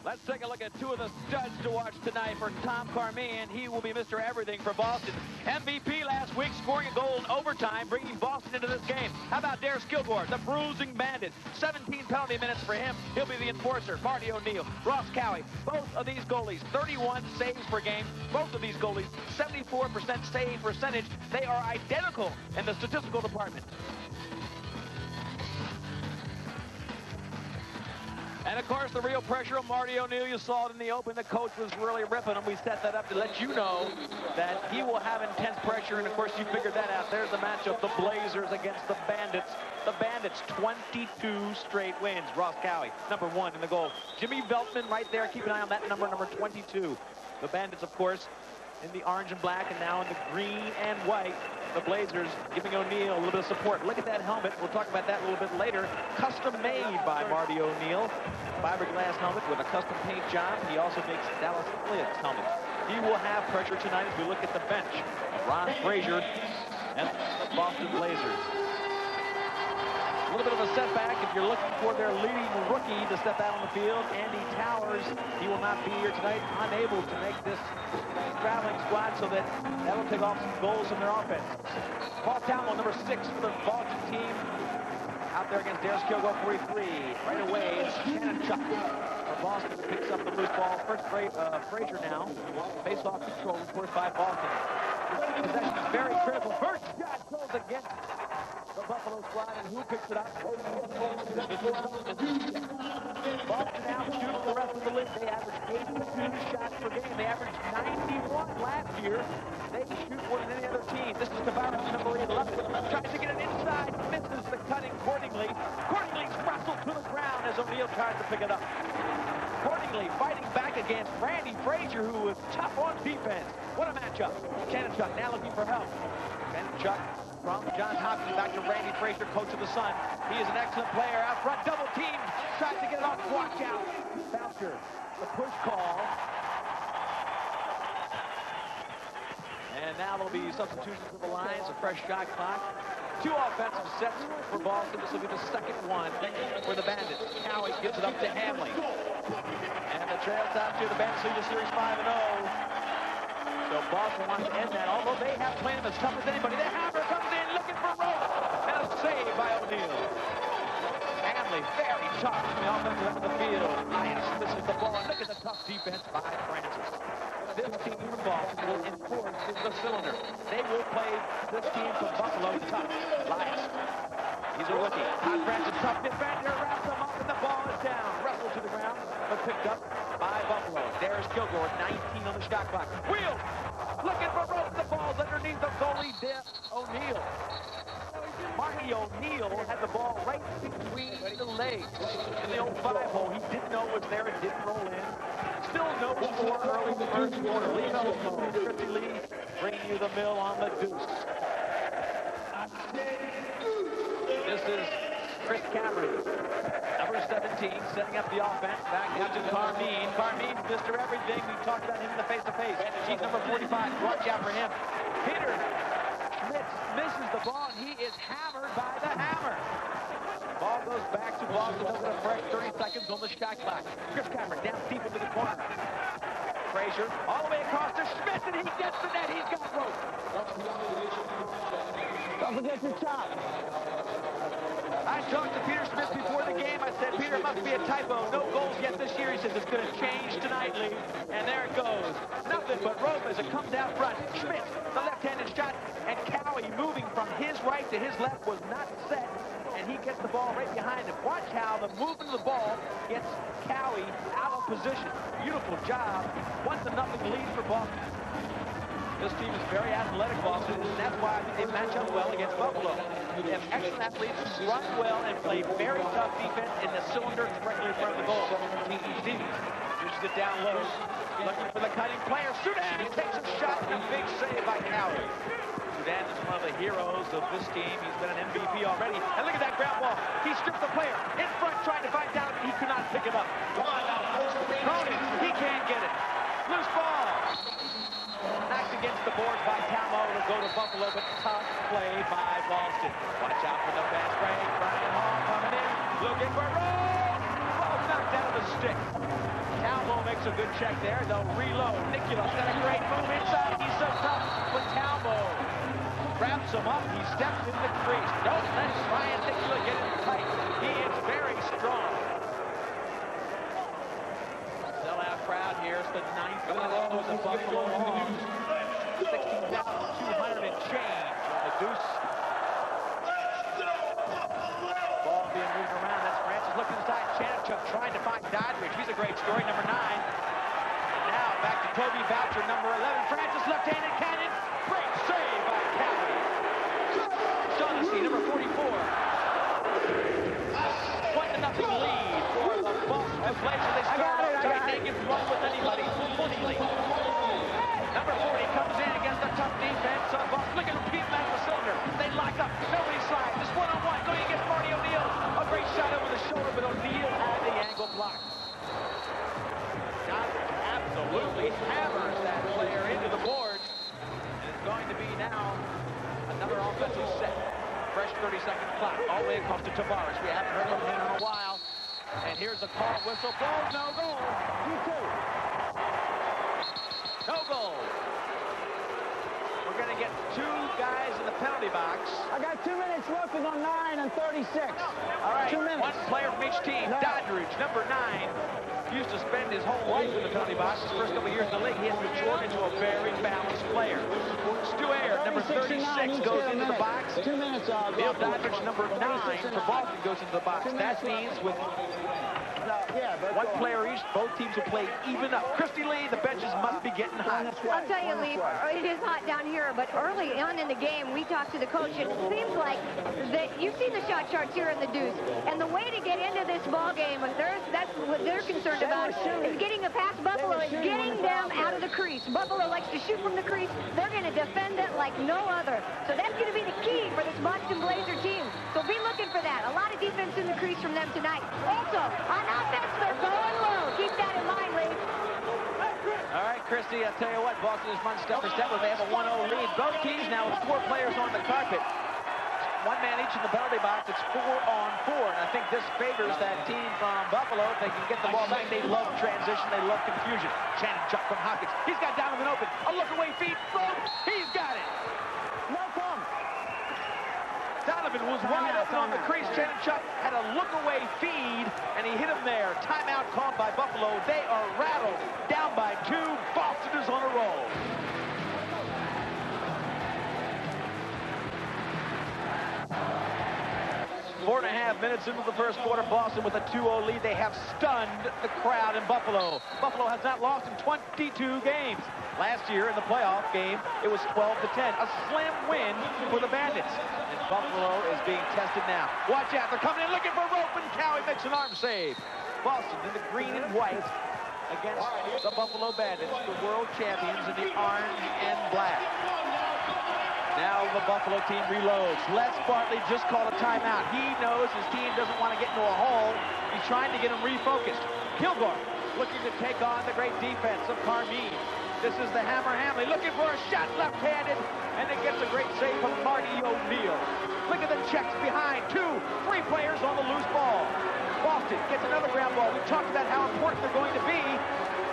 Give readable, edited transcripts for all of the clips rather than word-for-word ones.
Let's take a look at two of the studs to watch tonight for Tom Carmine. He will be Mr. Everything for Boston. MVP last week, scoring a goal in overtime, bringing Boston into this game. How about Darius Kilgore, the bruising bandit? 17 penalty minutes for him. He'll be the enforcer. Marty O'Neill, Ross Cowie. Both of these goalies, 31 saves per game. Both of these goalies, 74% save percentage. They are identical in the statistical department. And, of course, the real pressure of Marty O'Neill. You saw it in the open. The coach was really ripping him. We set that up to let you know that he will have intense pressure. And, of course, you figured that out. There's the matchup, the Blazers against the Bandits. The Bandits, 22 straight wins. Ross Cowie, number 1 in the goal. Jimmy Veltman right there. Keep an eye on that number 22. The Bandits, of course, in the orange and black, and now in the green and white. The Blazers giving O'Neill a little bit of support. Look at that helmet. We'll talk about that a little bit later. Custom made by Marty O'Neill. Fiberglass helmet with a custom paint job. He also makes Dallas Flames helmet. He will have pressure tonight as we look at the bench. Ron Frazier and the Boston Blazers. A little bit of a setback if you're looking for their leading rookie to step out on the field. Andy Towers, he will not be here tonight, unable to make this traveling squad, so that will take off some goals from their offense. Paul Talmon, number 6 for the Boston team, out there against Darius Kilgore, 43. Right away, it's Shannon Chuck. Boston picks up the loose ball. First, Frazier now. Face-off control, of course, by Boston. Possession is very critical. First shot goes against the Buffalo squad, and who picks it up? Boston now shoots the rest of the league. They average 82 shots per game. They averaged 91 last year. They shoot more than any other team. This is Tavares, number 11. Tries to get it inside, misses the cutting Cordingley. Cordingley's wrestled to the ground as O'Neill tries to pick it up. Cordingley fighting back against Randy Frazier, who was tough on defense. What a matchup. Shannon Chuck now looking for help. Shannon Chuck from Johns Hopkins back to Randy Frazier, coach of the Sun. He is an excellent player. Out front, double team. Tries to get it off. Watch out. Boucher, the push call. And now there'll be substitutions for the Lions, a fresh shot clock. 2 offensive sets for Boston. This will be the second one for the Bandits. Cowie gives it up to Hamley. And the trail top to the Bandits lead the series 5-0. So Boston wants to end that, although they have played them as tough as anybody. The Hammer comes in looking for Rowe. And a save by O'Neill. Hamley, very tough on the offensive end of the field. Lyons misses the ball. And look at the tough defense by Francis. This team from Boston will enforce the cylinder. They will play this team from Buffalo tough. Lyons, he's a rookie. Todd Francis, tough defender, wraps him up, and the ball is down. Wrestled to the ground, but picked up by Buffalo. Darius Kilgore, 19 on the shot clock. Wheel, looking for Rose. The ball's underneath the goalie, O'Neill. Marty O'Neill had the ball right between the legs in the old 5-hole. He didn't know it was there. It didn't roll in. Still no score early in the first quarter. Lee Melton, Christy Lee bringing you the mill on the deuce. This is Chris Cameron, number 17, setting up the offense. Back out to Carmine. Carmine, Mr. Everything. We talked about him in the face-to-face. He's number 45. Watch out for him. Peter Schmitz misses the ball, and he is hammered by the hammer. Ball goes back to Boston. They'll get a fresh 30 seconds on the shot clock. Chris Cameron down deep into the corner. Frazier all the way across to Schmitz, and he gets the net. He's got rope. Don't forget your shot. I talked to Peter Schmitz before the game. I said, Peter, it must be a typo. No goals yet this year. He says it's going to change tonight, Lee. And there it goes. Nothing but rope as it comes out front. Schmitz, the left-handed shot, and Cowie moving from his right to his left was not set. And he gets the ball right behind him. Watch how the movement of the ball gets Cowie out of position. Beautiful job. 1-0 lead for Boston. This team is very athletic, Boston, and that's why I think they match up well against Buffalo. They have excellent athletes who run well and play very tough defense in the cylinder directly in front of the goal. Stevens uses it down low, looking for the cutting player. Sudan takes a shot and a big save by Cowie. Sudan is one of the heroes of this team. He's been an MVP already. And look at that ground ball. He stripped the player in front, trying to find out. He could not pick it up. Cronin, he can't get it. Loose ball. Knocked against the boards by Talmo to go to Buffalo, but tough play by Boston. Watch out for the fast break. Brian Hall coming in, looking for Rowe. Ball knocked out of the stick. Talmo a good check there. They'll reload. Nicholas got a great move inside. He's so tough. But Talbot wraps him up. He steps in the crease. Don't let Ryan Nicholas get it tight. He is very strong. Sellout crowd here. It's the 9th minute of the Buffalo Hawks. 16,200 and change on the deuce. Ball being moved around. That's Francis looking inside. Chanchuk trying to find Doddridge. He's a great story, number 9. And now back to Toby Boucher, number 11. Francis left-handed cannon. Great save by Cali. Shaughnessy, number 44. 1-0 lead for the Boston Blazers. They start off tight. They can run with anybody. Number 40 comes in against a tough defense of Boston. Look at him beat back the cylinder. They lock up. Nobody slides. Just one-on-one. Going against Marty O'Neill. A great shot over the shoulder, but O'Neill had the angle blocked. Doddridge absolutely hammers that player into the boards. And it's going to be now another offensive set. Fresh 30-second clock. All the way across to Tavares. We haven't heard from him in a while. And here's a call. Whistle. Ball. No goal. No goal. We're going to get 2 guys in the penalty box. I got 2 minutes left on 9 and 36. All right, 2 minutes. 1 player from each team. No. Doddridge, number 9, used to spend his whole life in the penalty box. His first couple years in the league, he has matured into a very balanced player. Stu Ayer, number 36, goes into the box. 2 minutes. Neil Doddridge, number 9 for Boston, goes into the box. That means with 1 player each, both teams will play even up. Christy Lee, the benches must be getting hot. I'll tell you, Lee, it is hot down here, but early on in the game, we talked to the coach, and it seems like that you've seen the shot charts here in the deuce, and the way to get into this ball game, that's what they're concerned about, is getting a past Buffalo and getting them out of the crease. Buffalo likes to shoot from the crease. They're going to defend it like no other. So that's going to be the key for this Boston Blazer team. So be looking for that. A lot of defense in the crease from them tonight. Also, on offense, they're going low. Keep that in mind, ladies. All right, Christy, I'll tell you what, Boston is one step for step. They have a 1-0 lead. Both teams now with 4 players on the carpet. 1 man each in the penalty box. It's 4-on-4, and I think this favors that team from Buffalo. If they can get the ball back, they love transition. They love confusion. Chanchuk from Hopkins. He's got Donovan open. A look-away feed. Boom! He's got it. No problem. Donovan was wide open on the crease. Chanchuk had a look-away feed, and he hit him there. Timeout called by Buffalo. They are rattled. Down by 2. Boston is on a roll. Four and a half minutes into the first quarter, Boston with a 2-0 lead. They have stunned the crowd in Buffalo. Buffalo has not lost in 22 games. Last year in the playoff game, it was 12-10. A slim win for the Bandits. And Buffalo is being tested now. Watch out, they're coming in looking for rope, and Cowie makes an arm save. Boston in the green and white against the Buffalo Bandits, the world champions in the orange and black. Now the Buffalo team reloads. Les Bartley just called a timeout. He knows his team doesn't want to get into a hole. He's trying to get them refocused. Kilgore looking to take on the great defense of Carmine. This is the Hammer Hamley looking for a shot left-handed, and it gets a great save from Marty O'Neill. Look at the checks behind. 3 players on the loose ball. Boston gets another ground ball. We've talked about how important they're going to be.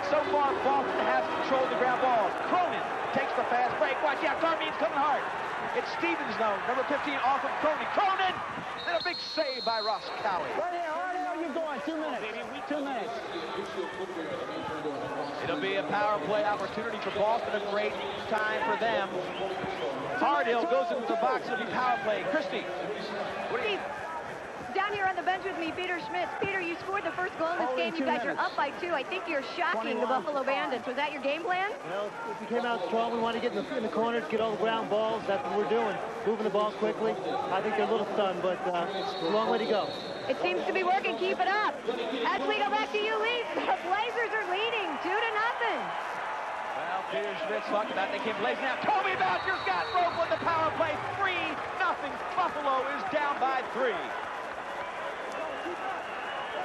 So far, Boston has controlled the ground ball. Cronin takes the fast break. Watch out, Carmine's coming hard. It's Stevens, though, number 15, off of Cronin. Cronin! And a big save by Ross Cowie. Right here, you're going. 2 minutes. 2 minutes. It'll be a power play opportunity for Boston. A great time for them. Hardhill goes into the box. It'll be power play. Christy. Steve, down here on the bench with me, Peter Schmitz. Peter, you scored the first goal in this game. You guys are up by 2. I think you're shocking the Buffalo Bandits. Was that your game plan? Well, if we came out strong, we want to get in the corners, get all the ground balls. That's what we're doing. Moving the ball quickly. I think they're a little stunned, but it's a long way to go. It seems to be working. Keep it up. As we go back to you, Lee, the Blazers are leading 2-0. Well, Peter Schmitz talked about they came blazing out. Toby Boucher's got rope with the power play. 3-0. Buffalo is down by 3.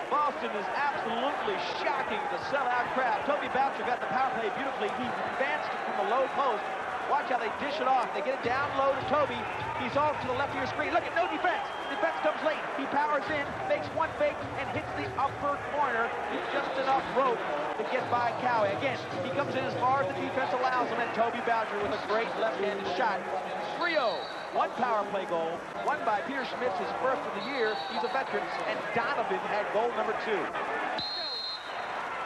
Boston is absolutely shocking the sellout crowd. Toby Boucher got the power play beautifully. He advanced from the low post. Watch how they dish it off. They get it down low to Toby. He's off to the left of your screen. Look at no defense. The defense comes late. He powers in, makes one fake, and hits the upper corner. Just enough rope to get by Cowie. Again, he comes in as far as the defense allows him, and Toby Boucher with a great left-handed shot. 3-0. One power play goal, won by Peter Schmitz, his first of the year. He's a veteran, and Donovan had goal number 2.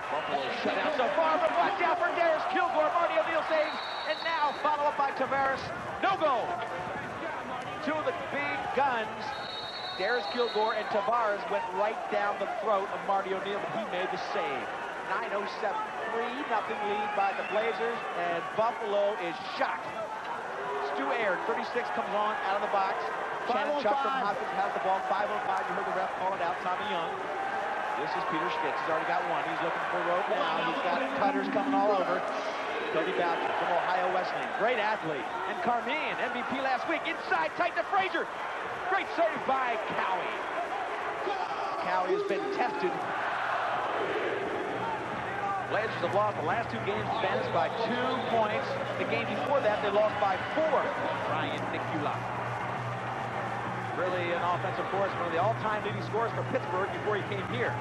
Buffalo shut out so far, but watch out for Darius Kilgore. Marty O'Neill saves, and now follow up by Tavares. No goal. Two of the big guns, Darius Kilgore and Tavares, went right down the throat of Marty O'Neill, but he made the save. 9:07, 3-0 lead by the Blazers, and Buffalo is shocked. Stu Aird, 36, comes on out of the box. Shannon Chuck from Hopkins has the ball. 5:05, you heard the ref call it out. Tommy Young. This is Peter Schmitz. He's already got one. He's looking for rope now. He's got cutters coming all over. Toby Boucher from Ohio Wesleyan. Great athlete. And Carmian, MVP last week. Inside, tight to Frazier. Great save by Cowie. Cowie has been tested. Blazers have lost the last 2 games to Spanish by 2 points. The game before that, they lost by 4. Ryan Mikula. Really an offensive force, one of the all-time leading scorers for Pittsburgh before he came here.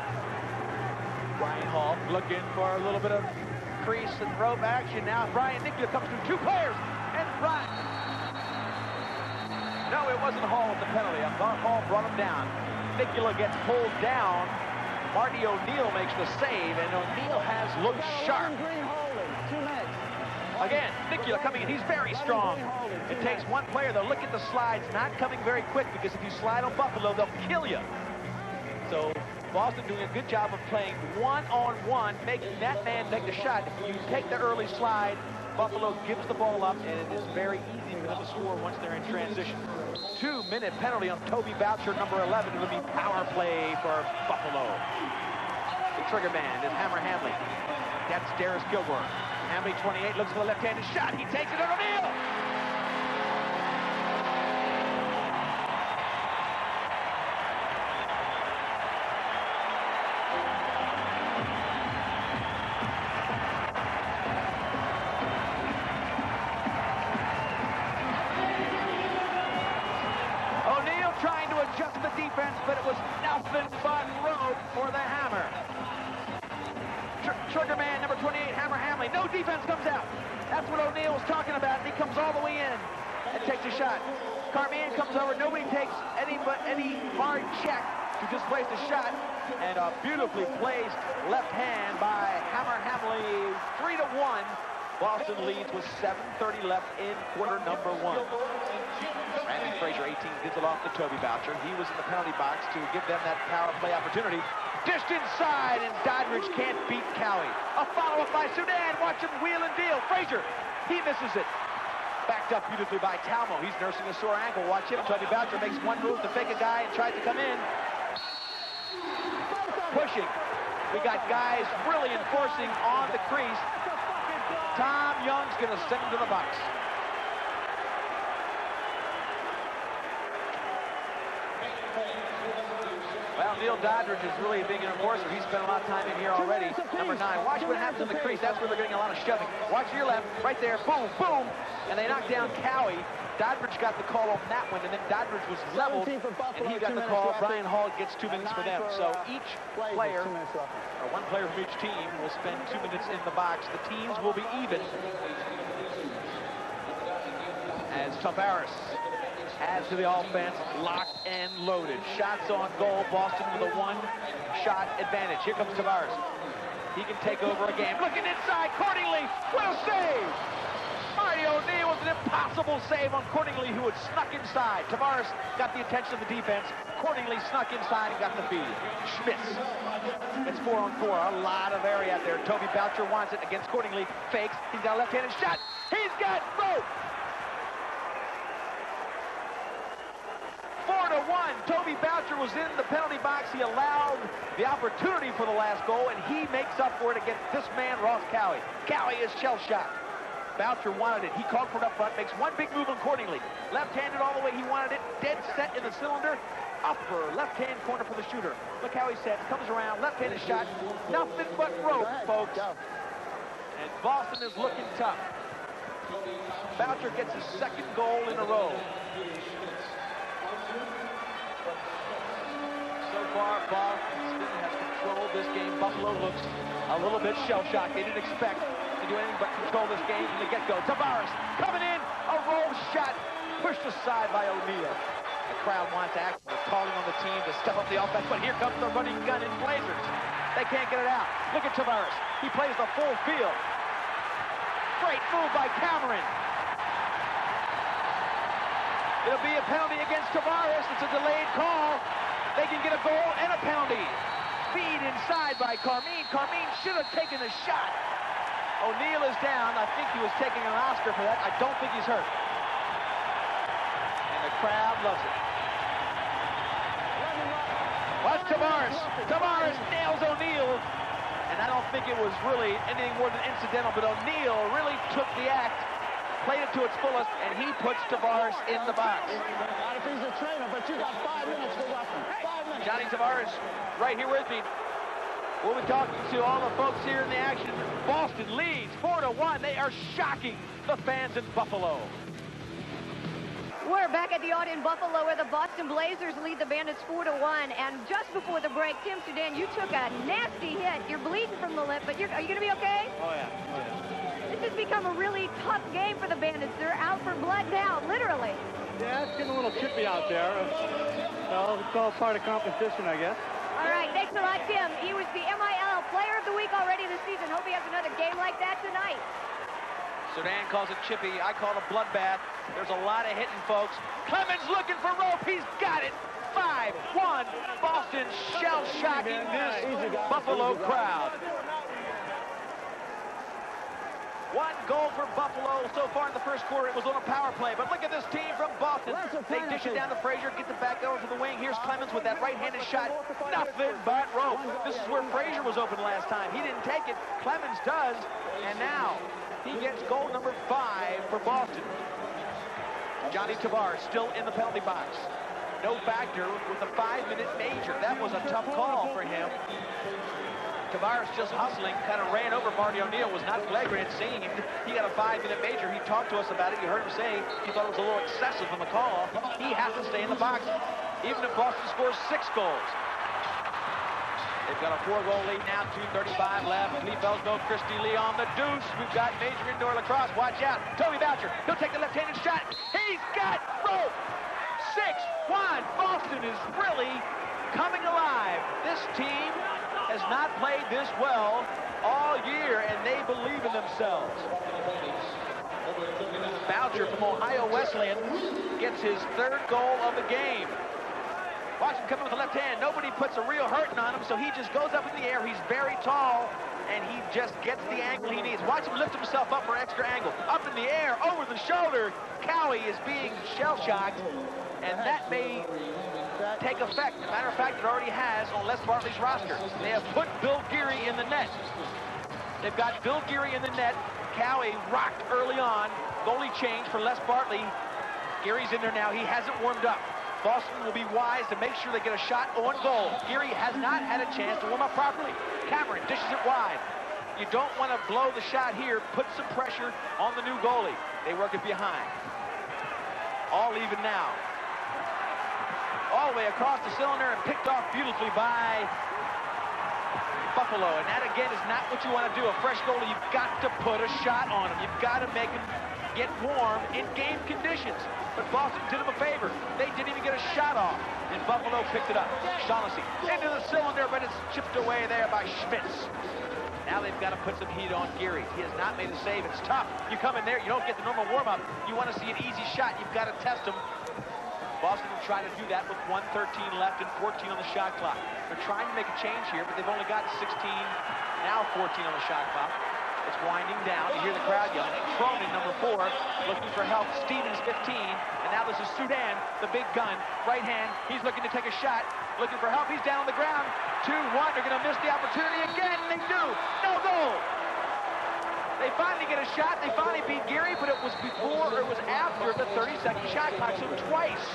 Brian Hall looking for a little bit of crease and rope action. Now Brian Mikula comes through 2 players, and Brian. No, it wasn't Hall with the penalty. I thought Hall brought him down. Mikula gets pulled down. Marty O'Neill makes the save, and O'Neill has looked sharp. 2 minutes. Again, Mikula coming in. He's very strong. It takes one player, though. Look at the slides, not coming very quick, because if you slide on Buffalo, they'll kill you. So Boston doing a good job of playing one-on-one, making that man take the shot. If you take the early slide, Buffalo gives the ball up, and it is very easy for them to score once they're in transition. 2-minute penalty on Toby Boucher, number 11. It'll be power play for Buffalo. The trigger man is Hammer Hamley. That's Darius Kilgore. Hamley, 28, looks for the left-handed shot. He takes it to O'Neill. Trying to adjust the defense, but it was nothing but rope for the Hammer. Trigger man, number 28, Hammer Hamley. No defense comes out. That's what O'Neill was talking about. He comes all the way in and takes a shot. Carmian comes over. Nobody takes any hard check to just place the shot. And a beautifully placed left hand by Hammer Hamley. 3-1. Boston leads with 7:30 left in quarter number 1. Randy Frazier, 18, gives it off to Toby Boucher. He was in the penalty box to give them that power play opportunity. Dished inside, and Doddridge can't beat Cowie. A follow-up by Sudan. Watch him wheel and deal. Frazier, he misses it. Backed up beautifully by Talmo. He's nursing a sore ankle. Watch him. Toby Boucher makes one move to fake a guy and tries to come in. Pushing. We got guys really enforcing on the crease. Tom Young's going to send him to the box. Well, Neil Doddridge is really being an enforcer. He's spent a lot of time in here already. Number 9. Watch what happens in the crease. That's where they're getting a lot of shoving. Watch to your left. Right there. Boom, boom. And they knock down Cowie. Doddridge got the call on that one, and then Doddridge was leveled, and he got the call. Brian Hall gets 2 minutes for them. So each player, or one player from each team, will spend 2 minutes in the box. The teams will be even. As Tavares adds to the offense, locked and loaded. Shots on goal. Boston with a 1-shot advantage. Here comes Tavares. He can take over a game. Looking inside, Cordingley. What a save! Marty O'Neill was an impossible save on Cordingley, who had snuck inside. Tavares got the attention of the defense. Cordingley snuck inside and got the feed. Schmitz. It's 4-on-4. A lot of area out there. Toby Boucher wants it against Cordingley. Fakes. He's got a left-handed shot. He's got rope. 4-1. Toby Boucher was in the penalty box. He allowed the opportunity for the last goal, and he makes up for it against this man, Ross Cowie. Cowie is shell-shocked. Boucher wanted it. He called for it up front, makes one big move on Cordingley. Left-handed all the way he wanted it. Dead set in the cylinder. Upper left-hand corner for the shooter. Look how he sets. Comes around. Left-handed shot. Nothing but rope, folks. And Boston is looking tough. Boucher gets his 2nd goal in a row. far, Boston has controlled this game. Buffalo looks a little bit shell-shocked. They didn't expect to do anything but control this game from the get-go. Tavares coming in, a roll shot, pushed aside by O'Neal. The crowd wants action. They're calling on the team to step up the offense, but here comes the running gun in Blazers. They can't get it out. Look at Tavares. He plays the full field. Great move by Cameron. It'll be a penalty against Tavares. It's a delayed call. They can get a goal and a penalty. Feed inside by Carmine. Carmine should have taken the shot. O'Neal is down. I think he was taking an Oscar for that. I don't think he's hurt. And the crowd loves it. Watch Tavares. Tavares nails O'Neal. And I don't think it was really anything more than incidental, but O'Neal really took the act, played it to its fullest, and he puts Tavares in the box. Not if he's a trainer, but you got 5 minutes to watch him. 5 minutes. Johnny Tavares right here with me. We'll be talking to all the folks here in the action. Boston leads 4-1. They are shocking the fans in Buffalo. We're back at the Audi in Buffalo where the Boston Blazers lead the Bandits 4-1. And just before the break, Tim Sudan, you took a nasty hit. You're bleeding from the lip, but are you going to be okay? Oh, yeah. This has become a really tough game for the Bandits. They're out for blood now, literally. Yeah, it's getting a little chippy out there. Well, it's all part of competition, I guess. All right, thanks a lot, Tim. He was the MIL Player of the Week already this season. Hope he has another game like that tonight. Sudan calls it chippy. I call it a bloodbath. There's a lot of hitting, folks. Clemens looking for rope. He's got it. 5-1. Boston shell-shocking this Buffalo crowd. 1 goal for Buffalo so far in the first quarter. It was on a power play. But look at this team from Boston. They dish it down to Frazier, gets it back over to the wing. Here's Clemens with that right-handed shot. Nothing but rope. This is where Frazier was open last time. He didn't take it. Clemens does. And now he gets goal number 5 for Boston. Johnny Tavares still in the penalty box. No factor with a 5-minute major. That was a tough call for him. Tavares just hustling, kind of ran over Marty O'Neal, was not flagrant, it seemed. He got a 5-minute major. He talked to us about it. You heard him say he thought it was a little excessive on the call. He has to stay in the box, even if Boston scores 6 goals. They've got a 4-goal lead now, 2:35 left. Kleefels, no Christy Lee on the deuce. We've got major indoor lacrosse. Watch out. Toby Boucher, he'll take the left-handed shot. He's got rope. 6-1. Boston is really coming alive. This team has not played this well all year, and they believe in themselves. Boucher from Ohio Wesleyan gets his 3rd goal of the game. Watch him come in with the left hand. Nobody puts a real hurting on him, so he just goes up in the air. He's very tall, and he just gets the angle he needs. Watch him lift himself up for extra angle. Up in the air, over the shoulder. Cowie is being shell-shocked, and that may take effect. As a matter of fact, it already has on Les Bartley's roster. They have put Bill Geary in the net. They've got Bill Geary in the net. Cowie rocked early on. Goalie change for Les Bartley. Geary's in there now. He hasn't warmed up. Boston will be wise to make sure they get a shot on goal. Geary has not had a chance to warm up properly. Cameron dishes it wide. You don't want to blow the shot here. Put some pressure on the new goalie. They work it behind. All even now. All the way across the cylinder and picked off beautifully by Buffalo. And that, again, is not what you want to do. A fresh goalie, you've got to put a shot on him. You've got to make him get warm in game conditions. But Boston did him a favor. They didn't even get a shot off. And Buffalo picked it up. Shaughnessy into the cylinder, but it's chipped away there by Schmitz. Now they've got to put some heat on Geary. He has not made a save. It's tough. You come in there, you don't get the normal warm-up. You want to see an easy shot. You've got to test him. Boston will try to do that with 1:13 left and 14 on the shot clock. They're trying to make a change here, but they've only got 16, now 14 on the shot clock. It's winding down. You hear the crowd yelling. Cronin, number 4, looking for help. Stevens, 15. And now this is Sudan, the big gun. Right hand. He's looking to take a shot. Looking for help. He's down on the ground. 2-1. They're going to miss the opportunity again. They do. No goal. They finally get a shot. They finally beat Geary, but it was before or it was after the 30-second shot clock. So twice.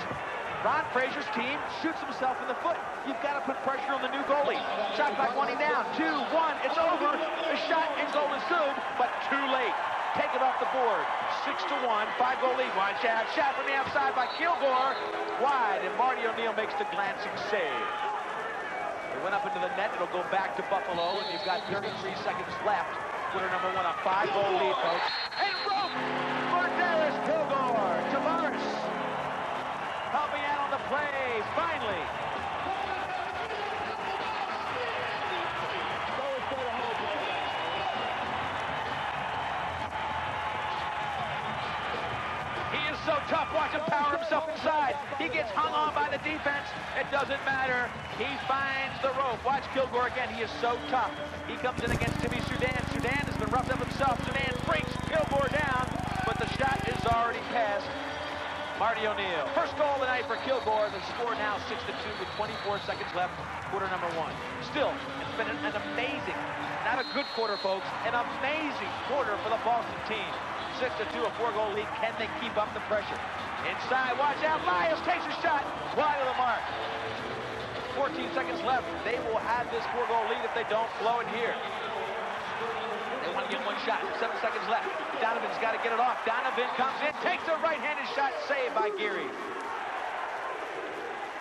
Ron Frazier's team shoots himself in the foot. You've got to put pressure on the new goalie. Shot clock winding down. 2-1. It's over. The shot and goal is good, but too late. Take it off the board. 6-1. 5-goal lead. Watch out. Shot from the outside by Kilgore. Wide, and Marty O'Neal makes the glancing save. went up into the net. It'll go back to Buffalo, and you've got 33 seconds left. Quarter number 1, a 5-goal lead, folks. And rope for Darius Kilgore. Tavares helping out on the play, finally. So tough. Watch him power himself inside. He gets hung on by the defense. It doesn't matter. He finds the rope. Watch Kilgore again. He is so tough. He comes in against Timmy Soudan. Soudan has been roughed up himself. Soudan brings Kilgore down, but the shot is already past Marty O'Neill. First goal of the night for Kilgore. The score now 6-2 with 24 seconds left. Quarter number 1. Still, it's been an amazing, not a good quarter, folks, an amazing quarter for the Boston team. 6-2, a 4-goal lead. Can they keep up the pressure? Inside, watch out. Lyles takes a shot wide of the mark. 14 seconds left. They will have this 4-goal lead if they don't blow it here. They want to get one shot. 7 seconds left. Donovan's got to get it off. Donovan comes in, takes a right-handed shot, saved by Geary.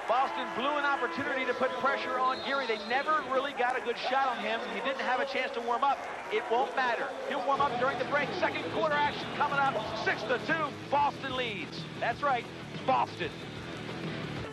Boston blew an opportunity to put pressure on Geary. They never really got a good shot on him. He didn't have a chance to warm up. It won't matter. He'll warm up during the break. Second quarter action coming up. 6-2. Boston leads. That's right, Boston.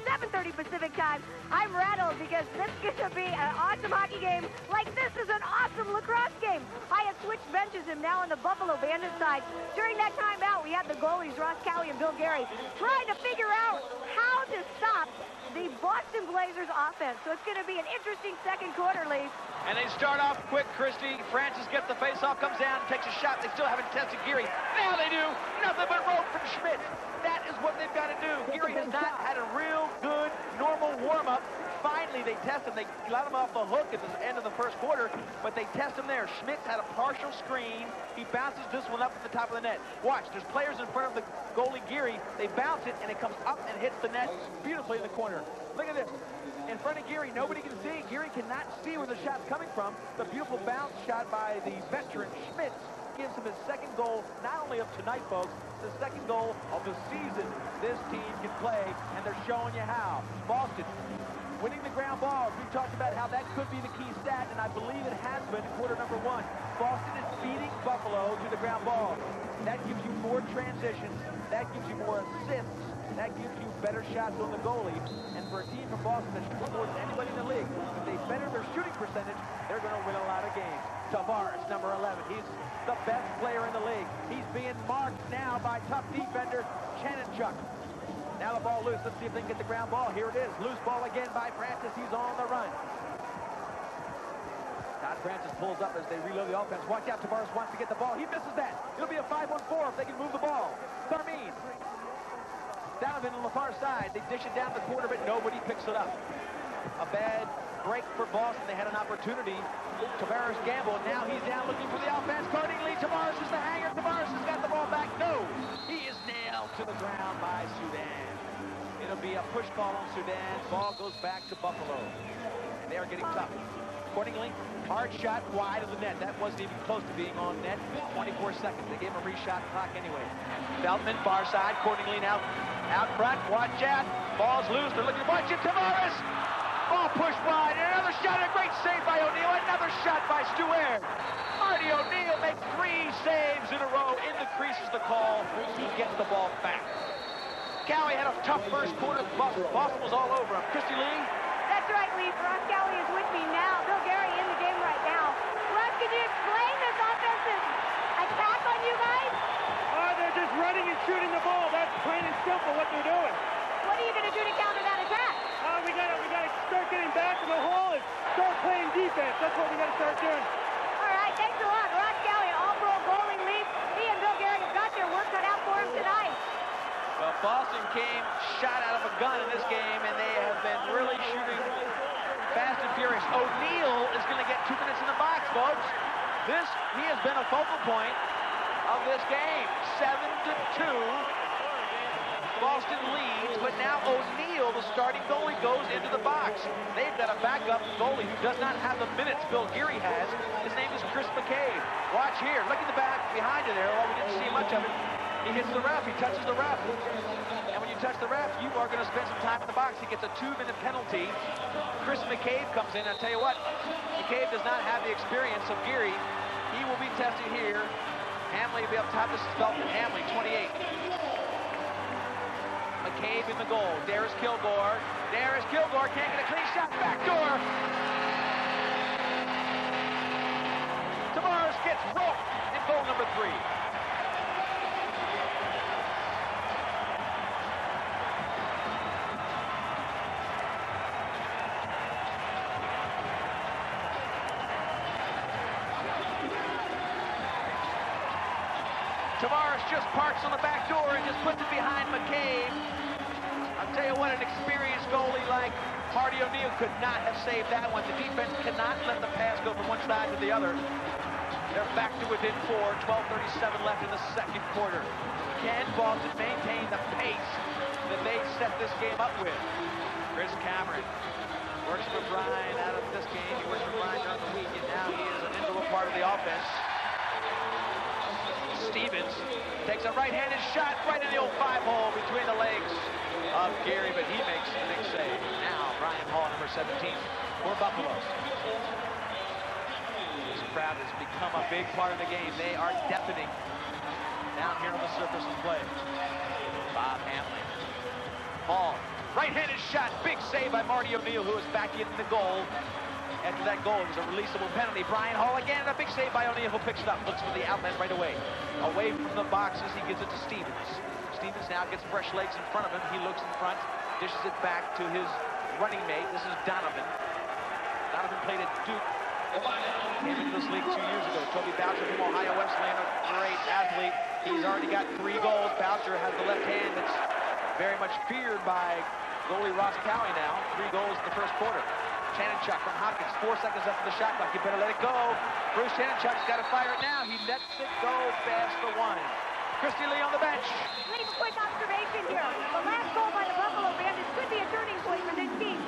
7:30 Pacific time. I'm rattled because this is going to be an awesome hockey game like this is an awesome lacrosse game. I have switched benches and now on the Buffalo Bandit side. During that timeout, we had the goalies, Ross Cowie and Bill Gary, trying to figure out how to stop the Boston Blazers offense. So it's going to be an interesting second quarter, Lee. And they start off quick, Christy. Francis gets the face-off, comes down, takes a shot. They still haven't tested Geary. Now they do. Nothing but rope from Schmidt. That is what they've got to do. Geary has not had a real good, normal warm-up. Finally, they test him. They let him off the hook at the end of the first quarter, but they test him there. Schmidt had a partial screen. He bounces this one up at the top of the net. Watch, there's players in front of the goalie, Geary. They bounce it, and it comes up and hits the net beautifully in the corner. Look at this. In front of Geary, nobody can see. Geary cannot see where the shot's coming from. The beautiful bounce shot by the veteran Schmidt gives him his second goal, not only of tonight, folks, the second goal of the season. This team can play, and they're showing you how. Boston winning the ground balls. We talked about how that could be the key stat, and I believe it has been in quarter number 1. Boston is beating Buffalo to the ground ball. That gives you more transitions. That gives you more assists. That gives you better shots on the goalie. And for a team from Boston that shoots more than anybody in the league, if they better their shooting percentage, they're going to win a lot of games. Tavares, number 11. He's the best player in the league. He's being marked now by tough defender Chanenchuk. Now the ball loose. Let's see if they can get the ground ball. Here it is. Loose ball again by Francis. He's on the run. Todd Francis pulls up as they reload the offense. Watch out. Tavares wants to get the ball. He misses that. It'll be a 5-on-4 if they can move the ball. Sarmeen. Donovan on the far side. They dish it down the corner, but nobody picks it up. A bad break for Boston. They had an opportunity. Tavares gamble. Now he's down looking for the offense. Cardinally, Tavares is the hanger. Tavares has got the ball back. No. He is nailed to the ground by Soudan. It'll be a push call on Soudan. Ball goes back to Buffalo. And they are getting tough. Accordingly, hard shot wide of the net. That wasn't even close to being on net. 24 seconds. They gave him a reshot clock anyway. Feldman, far side. Accordingly now out front. Watch out. Ball's loose. They're looking. Watch it. Tavares. Ball pushed wide. And another shot. A great save by O'Neill. Another shot by Stuart. Marty O'Neill makes 3 saves in a row. In the crease is the call. He gets the ball back. Cowie had a tough first quarter. Boston was all over him. Christy Lee. That's right, Lee. Ross Cowie is with me now. Bill Gary in the game right now. Ross, could you explain this offensive attack on you guys? They're just running and shooting the ball. That's plain and simple what they're doing. What are you going to do to counter that attack? We gotta start getting back in the hole and start playing defense. That's what we gotta start doing. All right, thanks a lot. Ross Cowie, all-pro goalie lead. He and Bill Gary have got their work cut out for him tonight. Well, Boston came shot out of a gun in this game, and they have been really shooting fast and furious. O'Neill is going to get 2 minutes in the box, folks. He has been a focal point of this game. 7-2. Boston leads, but now O'Neill, the starting goalie, goes into the box. They've got a backup goalie who does not have the minutes Bill Geary has. His name is Chris McCabe. Watch here. Look at the back behind you there. Well, we didn't see much of it. He hits the ref. He touches the ref. And when you touch the ref, you are going to spend some time in the box. He gets a 2-minute penalty. Chris McCabe comes in. I'll tell you what, McCabe does not have the experience of Geary. He will be tested here. Hamley will be up top. This is Felton Hamley, 28. McCabe in the goal. Darius Kilgore. Darius Kilgore can't get a clean shot. Back door. Tavares gets roped in goal number 3. Tavares just parks on the back door and just puts it behind McCabe. I'll tell you what, an experienced goalie like Marty O'Neill could not have saved that one. The defense cannot let the pass go from one side to the other. They're back to within 4, 12:37 left in the second quarter. Can Boston maintain the pace that they set this game up with? Chris Cameron works for Brian out of this game. He works for Brian during the week, and now he is an integral part of the offense. Stevens takes a right-handed shot right in the old 5-hole between the legs of Geary, but he makes a big save. Now, Brian Hall, number 17, for Buffalo. This crowd has become a big part of the game. They are deafening down here on the surface of play. Bob Hamlin. Hall, right-handed shot, big save by Marty O'Neill, who is back in the goal. After that goal, it was a releasable penalty. Brian Hall again, a big save by O'Neill, who picks it up, looks for the outlet right away. Away from the boxes, he gives it to Stevens. Stevens now gets fresh legs in front of him. He looks in front, dishes it back to his running mate. This is Donovan. Donovan played at Duke. Came into this league 2 years ago. Toby Boucher from Ohio Wesleyan, a great athlete. He's already got 3 goals. Boucher has the left hand that's very much feared by goalie Ross Cowie now. 3 goals in the first quarter. Chanenchuk from Hopkins, 4 seconds left of the shot clock. You better let it go. Bruce Chanenchuk's got to fire it now. He lets it go past the 1. Christy Lee on the bench. Leave a quick observation here. The last goal by the Buffalo Bandits could be a turning point for this team.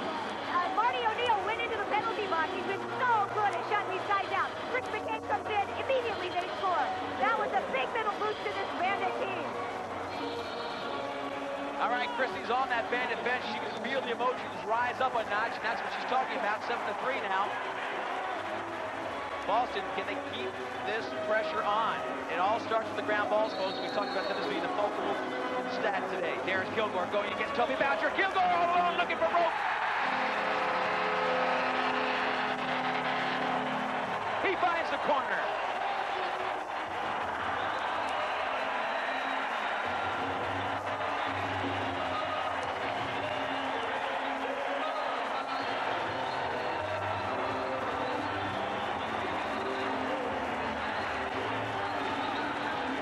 Marty O'Neill went into the penalty box. He's been so good at shutting these guys out. Rick McCabe comes in. Immediately they score. That was a big middle boost to this Bandit team. All right, Christy's on that Bandit bench. She can feel the emotions rise up a notch, and that's what she's talking about. 7-3 now. Boston, can they keep this pressure on? It all starts with the ground balls, folks. We talked about that as being the focal stat today. Darius Kilgore going against Toby Boucher. Kilgore all alone looking for rope. He finds the corner.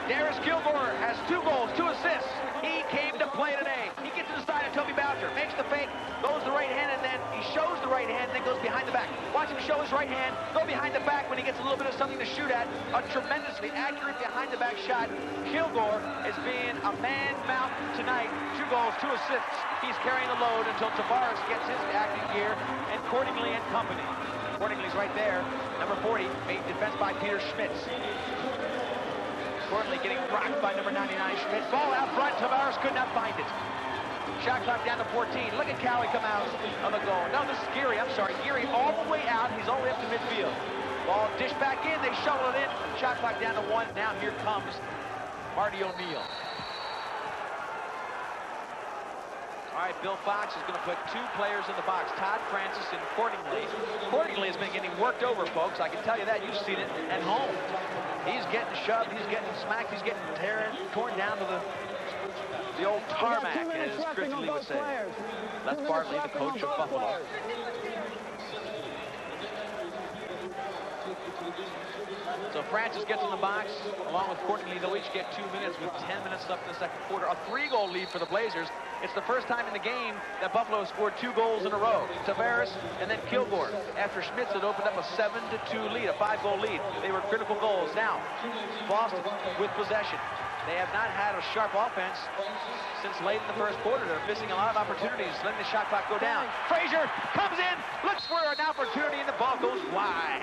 Darius Kilgore has 2 goals, 2 assists. He came to play today. He gets inside of Toby Boucher, makes the fake, goes the right hand, and then he shows the right hand, then goes behind the back. Watch him show his right hand, go behind the back when he gets a little bit of something to shoot at. A tremendously accurate behind-the-back shot. Kilgore is being a man mountain tonight. 2 goals, 2 assists. He's carrying the load until Tavares gets his acting gear, and Cordingley and company. Cordingley's right there. Number 40, made defense by Peter Schmitz. Cordingley getting rocked by number 99, Schmidt. Ball out front, Tavares could not find it. Shot clock down to 14. Look at Cowie come out of the goal. No, this is Geary, I'm sorry. Geary all the way out, he's all the way up to midfield. Ball dished back in, they shovel it in. Shot clock down to 1. Now here comes Marty O'Neill. All right, Bill Fox is going to put 2 players in the box, Todd Francis and Cordingley. Cordingley has been getting worked over, folks. I can tell you that. You've seen it at home. He's getting shoved, he's getting smacked, he's getting torn down to the old tarmac, as Christy Lee would say. Les Bartley, the coach of Buffalo. So Francis gets in the box, along with Cordingley. They'll each get 2 minutes with 10 minutes left in the second quarter. A 3-goal lead for the Blazers. It's the first time in the game that Buffalo has scored 2 goals in a row. Tavares and then Kilgore. After Schmitz had opened up a 7-2 lead, a 5-goal lead. They were critical goals. Now, Boston with possession. They have not had a sharp offense since late in the first quarter. They're missing a lot of opportunities, letting the shot clock go down. Frazier comes in, looks for an opportunity, and the ball goes wide.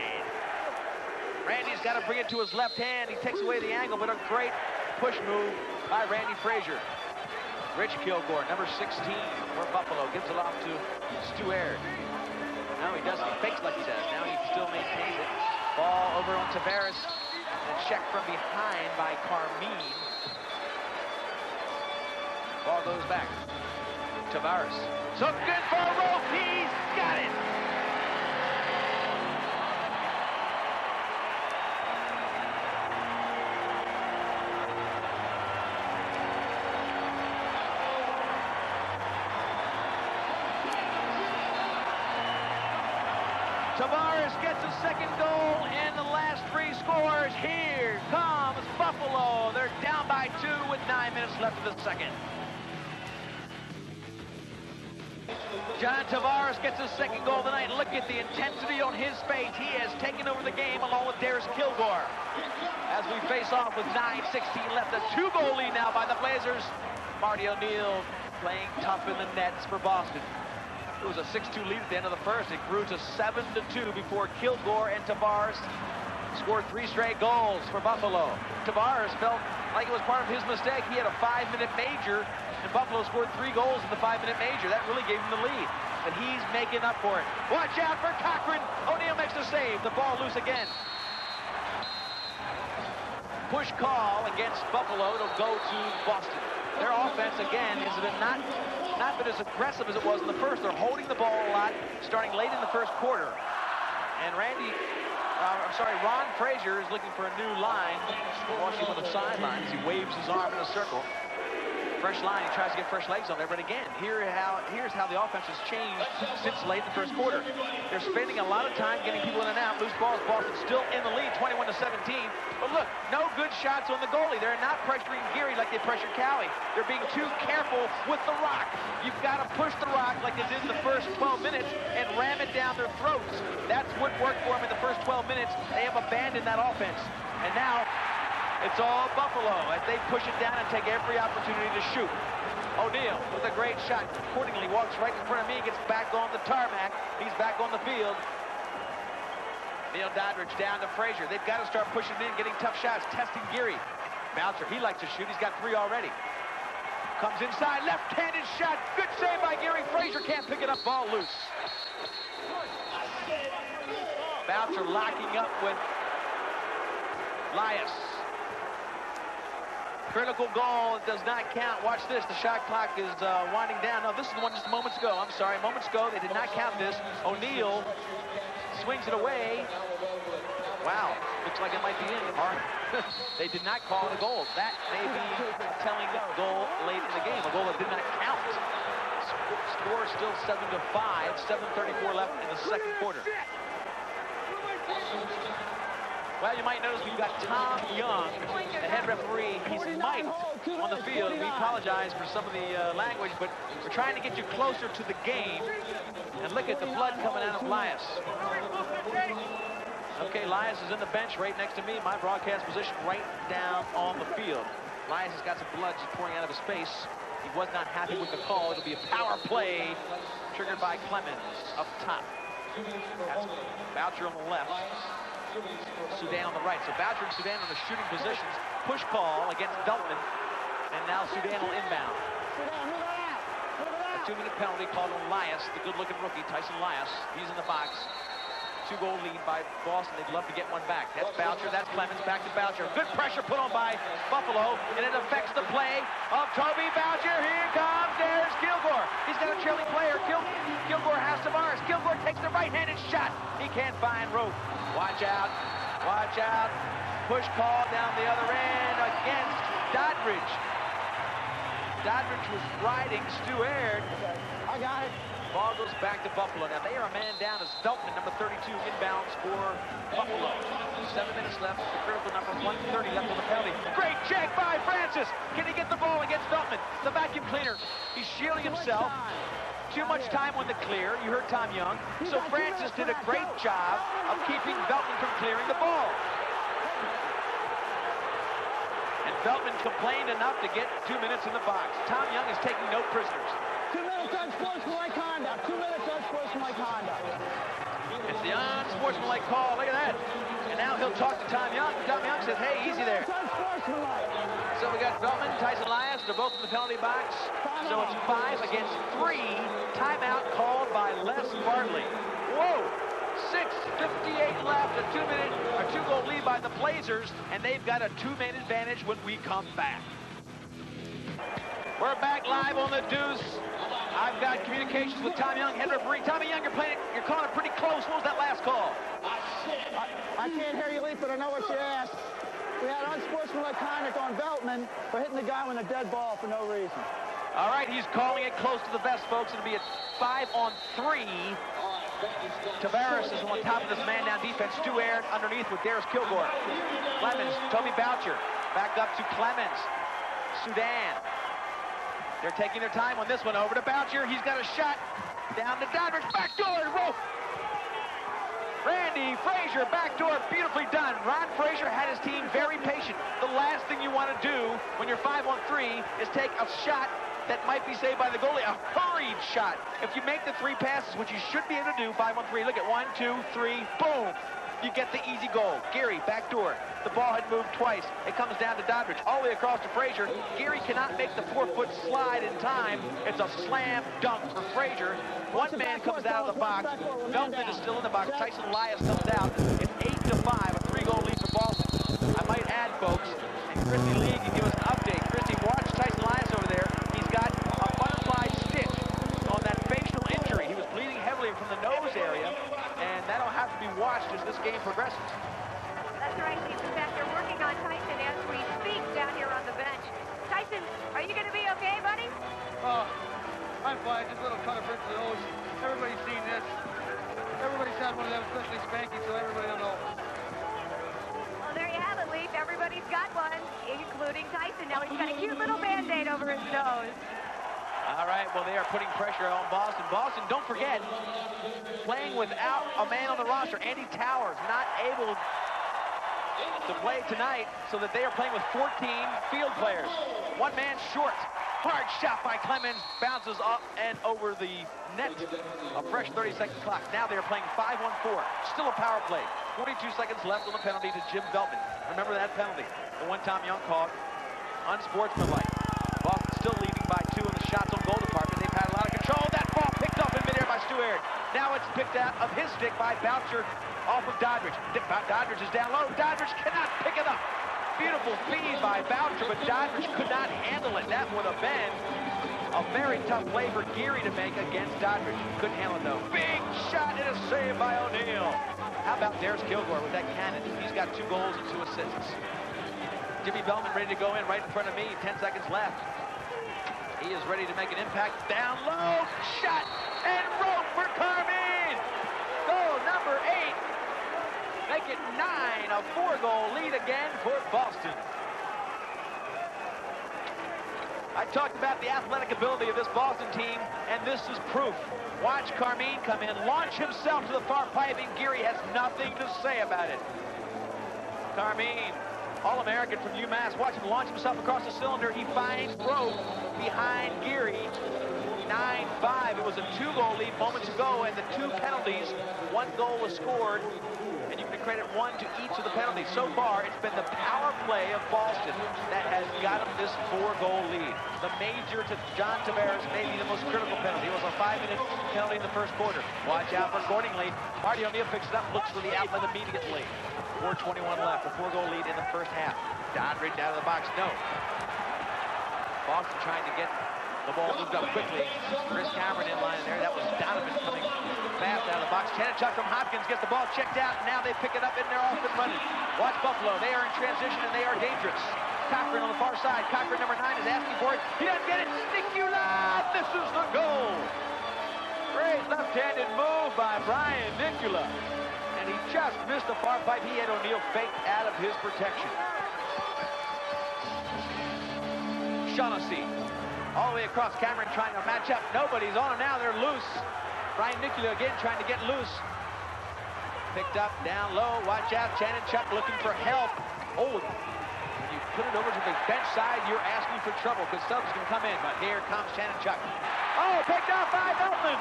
Randy's got to bring it to his left hand. He takes away the angle, but a great push move by Randy Frazier. Rich Kilgore, number 16 for Buffalo, gives it off to Stu Aird. No, he doesn't. He fakes like he does. Now he still maintains it. Ball over on Tavares. And a check from behind by Carmine. Ball goes back. Tavares. So good for a rope. He's got it. Tavares gets a second goal in the last 3 scores. Here comes Buffalo. They're down by 2 with 9 minutes left of the second. John Tavares gets his second goal tonight. Look at the intensity on his face. He has taken over the game along with Darius Kilgore. As we face off with 9:16 left, a 2-goal lead now by the Blazers. Marty O'Neill playing tough in the nets for Boston. It was a 6-2 lead at the end of the first. It grew to 7-2 before Kilgore and Tavares scored 3 straight goals for Buffalo. Tavares felt like it was part of his mistake. He had a 5-minute major, and Buffalo scored 3 goals in the 5-minute major. That really gave him the lead, but he's making up for it. Watch out for Cochran. O'Neill makes the save. The ball loose again. Push call against Buffalo. It'll go to Boston. Their offense, again, has been not been as aggressive as it was in the first. They're holding the ball a lot, starting late in the first quarter. And Ron Frazier is looking for a new line, watching on the sidelines. He waves his arm in a circle. Fresh line, he tries to get fresh legs on there, but again, here's how the offense has changed since late in the first quarter. They're spending a lot of time getting people in and out. Loose balls, Boston still in the lead, 21-17. But look, no good shots on the goalie. They're not pressuring Geary like they pressured Cowie. They're being too careful with the rock. You've got to push the rock like they did in the first 12 minutes and ram it down their throats. That's what worked for them in the first 12 minutes. They have abandoned that offense. And now, it's all Buffalo as they push it down and take every opportunity to shoot. O'Neill with a great shot. Accordingly, walks right in front of me, gets back on the tarmac. He's back on the field. Neil Doddridge down to Frazier. They've got to start pushing in, getting tough shots, testing Geary. Bouncer, he likes to shoot. He's got 3 already. Comes inside, left-handed shot. Good save by Geary. Frazier can't pick it up, ball loose. Bouncer locking up with Lias. Critical goal, it does not count. Watch this, the shot clock is winding down. No, this is the one just moments ago. I'm sorry, moments ago, they did not count this. O'Neill swings it away. Wow, looks like it might be in. They did not call it a goal. That may be a telling goal late in the game, a goal that did not count. Score still 7-5, 7:34 left in the second quarter. Well, you might notice we've got Tom Young, the head referee. He's mic'd on the field. We apologize for some of the language, but we're trying to get you closer to the game. And look at the blood coming out of Lias. Okay, Lias is in the bench right next to me. My broadcast position right down on the field. Lias has got some blood just pouring out of his face. He was not happy with the call. It'll be a power play triggered by Clemens up top. That's Boucher on the left. Soudan on the right. So Boucher and Soudan in the shooting positions. Push call against Veltman. And now Soudan will inbound. A 2-minute penalty called on Lias, the good-looking rookie, Tyson Lias. He's in the box. 2-goal lead by Boston. They'd love to get one back. That's Boucher. That's Clemens. Back to Boucher. Good pressure put on by Buffalo. And it affects the play of Toby Boucher. Here comes Darius Kilgore. He's got a trailing player. Kilgore has Tavares. Kilgore takes the right-handed shot. He can't find rope. Watch out. Watch out. Push call down the other end against Doddridge. Doddridge was riding Stu Aird. I got it. Ball goes back to Buffalo. Now they are a man down as Veltman, number 32, inbounds for Buffalo. 7 minutes left. The critical number 130 left on the penalty. Great check by Francis. Can he get the ball against Veltman? The vacuum cleaner. He's shielding himself. Too much time on the clear. You heard Tom Young. So Francis did a great job of keeping Veltman from clearing the ball. And Veltman complained enough to get 2 minutes in the box. Tom Young is taking no prisoners. 2 minutes unsportsmanlike conduct. 2 minutes unsportsmanlike conduct. It's the unsportsmanlike call. Look at that. And now he'll talk to Tom Young. Tom Young says, hey, easy there. It's unsportsmanlike. So we got Veltman, Tyson Elias, they're both in the penalty box. So it's 5 against 3. Timeout called by Les Bartley. Whoa! 6:58 left, a 2-goal lead by the Blazers, and they've got a 2-man advantage when we come back. We're back live on the Deuce. I've got communications with Tom Young, head referee. Tommy Young, you're calling it pretty close. What was that last call? I can't hear you, Leaf, but I know what you asked. We had unsportsmanlike conduct on Veltman for hitting the guy with a dead ball for no reason. All right, he's calling it close to the vest, folks. It'll be a 5-on-3. Tavares is on top of this man-down defense. Stu Aird underneath with Darius Kilgore. Clemens, Toby Boucher, back up to Clemens. Sudan. They're taking their time on this one. Over to Boucher. He's got a shot. Down to Doddridge. Backdoor and rope. Randy Frazier, backdoor, beautifully done. Ron Frazier had his team very patient. The last thing you want to do when you're 5-on-3 is take a shot that might be saved by the goalie, a hurried shot. If you make the 3 passes, which you should be able to do, 5-on-3, look at 1, 2, 3, boom. You get the easy goal. Gary, backdoor. The ball had moved twice. It comes down to Doddridge, all the way across to Frazier. Gary cannot make the 4-foot slide in time. It's a slam dunk for Frazier. One man comes out of the box. Veltman is still in the box. Tyson Elias comes out. It's 8-5, a 3-goal lead for Boston. I might add, folks, and Christy Lee can give us an update. Christy, watch Tyson Elias over there. He's got a butterfly stitch on that facial injury. He was bleeding heavily from the nose area, and that'll have to be watched as this game progresses. That's right, Steve. In fact, they're working on Tyson as we speak down here on the bench. Tyson, are you going to be okay, buddy? I'm fine. Just a little cut of bridge to the nose. Everybody's seen this. Everybody's had one of them, especially Spanky, so everybody will know. Well, there you have it, Leaf. Everybody's got one, including Tyson. Now he's got a cute little Band-Aid over his nose. All right, well, they are putting pressure on Boston. Boston, don't forget, playing without a man on the roster. Andy Towers not able to play tonight, so that they are playing with 14 field players. One man short. Hard shot by Clemens, bounces up and over the net. A fresh 30-second clock. Now they are playing 5-on-4. Still a power play. 42 seconds left on the penalty to Jim Veltman. Remember that penalty, the one Tom Young called unsportsmanlike. Boston still leading by 2 in the shots on goal department. They've had a lot of control. That ball picked up in midair by Stu Aird. Now it's picked out of his stick by Boucher off of Doddridge. Doddridge is down low. Doddridge cannot pick it up. Beautiful feed by Boucher, but Doddridge could not handle it. That would have been a very tough play for Geary to make against Doddridge. Couldn't handle it, though. Big shot and a save by O'Neill. How about Darius Kilgore with that cannon? He's got 2 goals and 2 assists. Jimmy Veltman ready to go in right in front of me. 10 seconds left. He is ready to make an impact. Down low. Shot and rope for Carmine. Goal number 8. Make it 9, a 4-goal lead again for Boston. I talked about the athletic ability of this Boston team, and this is proof. Watch Carmine come in, launch himself to the far pipe, and Geary has nothing to say about it. Carmine, All-American from UMass, watch him launch himself across the cylinder. He finds rope behind Geary. 9-5. It was a 2-goal lead moments ago, and the 2 penalties, 1 goal was scored, and you can credit 1 to each of the penalties. So far, it's been the power play of Boston that has got them this 4-goal lead. The major to John Tavares may be the most critical penalty. It was a 5-minute penalty in the first quarter. Watch out for accordingly. Marty O'Neill picks it up, looks for the outlet immediately. 4:21 left, a 4-goal lead in the first half. Doddridge out of the box, no. Boston trying to get the ball moved up quickly. Chris Cameron in line there. That was Donovan coming fast out of the box. Chanachuk from Hopkins gets the ball checked out. And now they pick it up and they're off and running. Watch Buffalo. They are in transition and they are dangerous. Cochran on the far side. Cochran, number 9, is asking for it. He doesn't get it. Nicula misses the goal. Great left-handed move by Brian Nicula. And he just missed the far pipe. He had O'Neill faked out of his protection. Shaughnessy. All the way across, Cameron trying to match up. Nobody's on him now. They're loose. Brian Nicula again trying to get loose. Picked up, down low. Watch out. Chanachuk looking for help. Oh, when you put it over to the bench side, you're asking for trouble because subs can come in. But here comes Chanachuk. Oh, picked up by Veltman.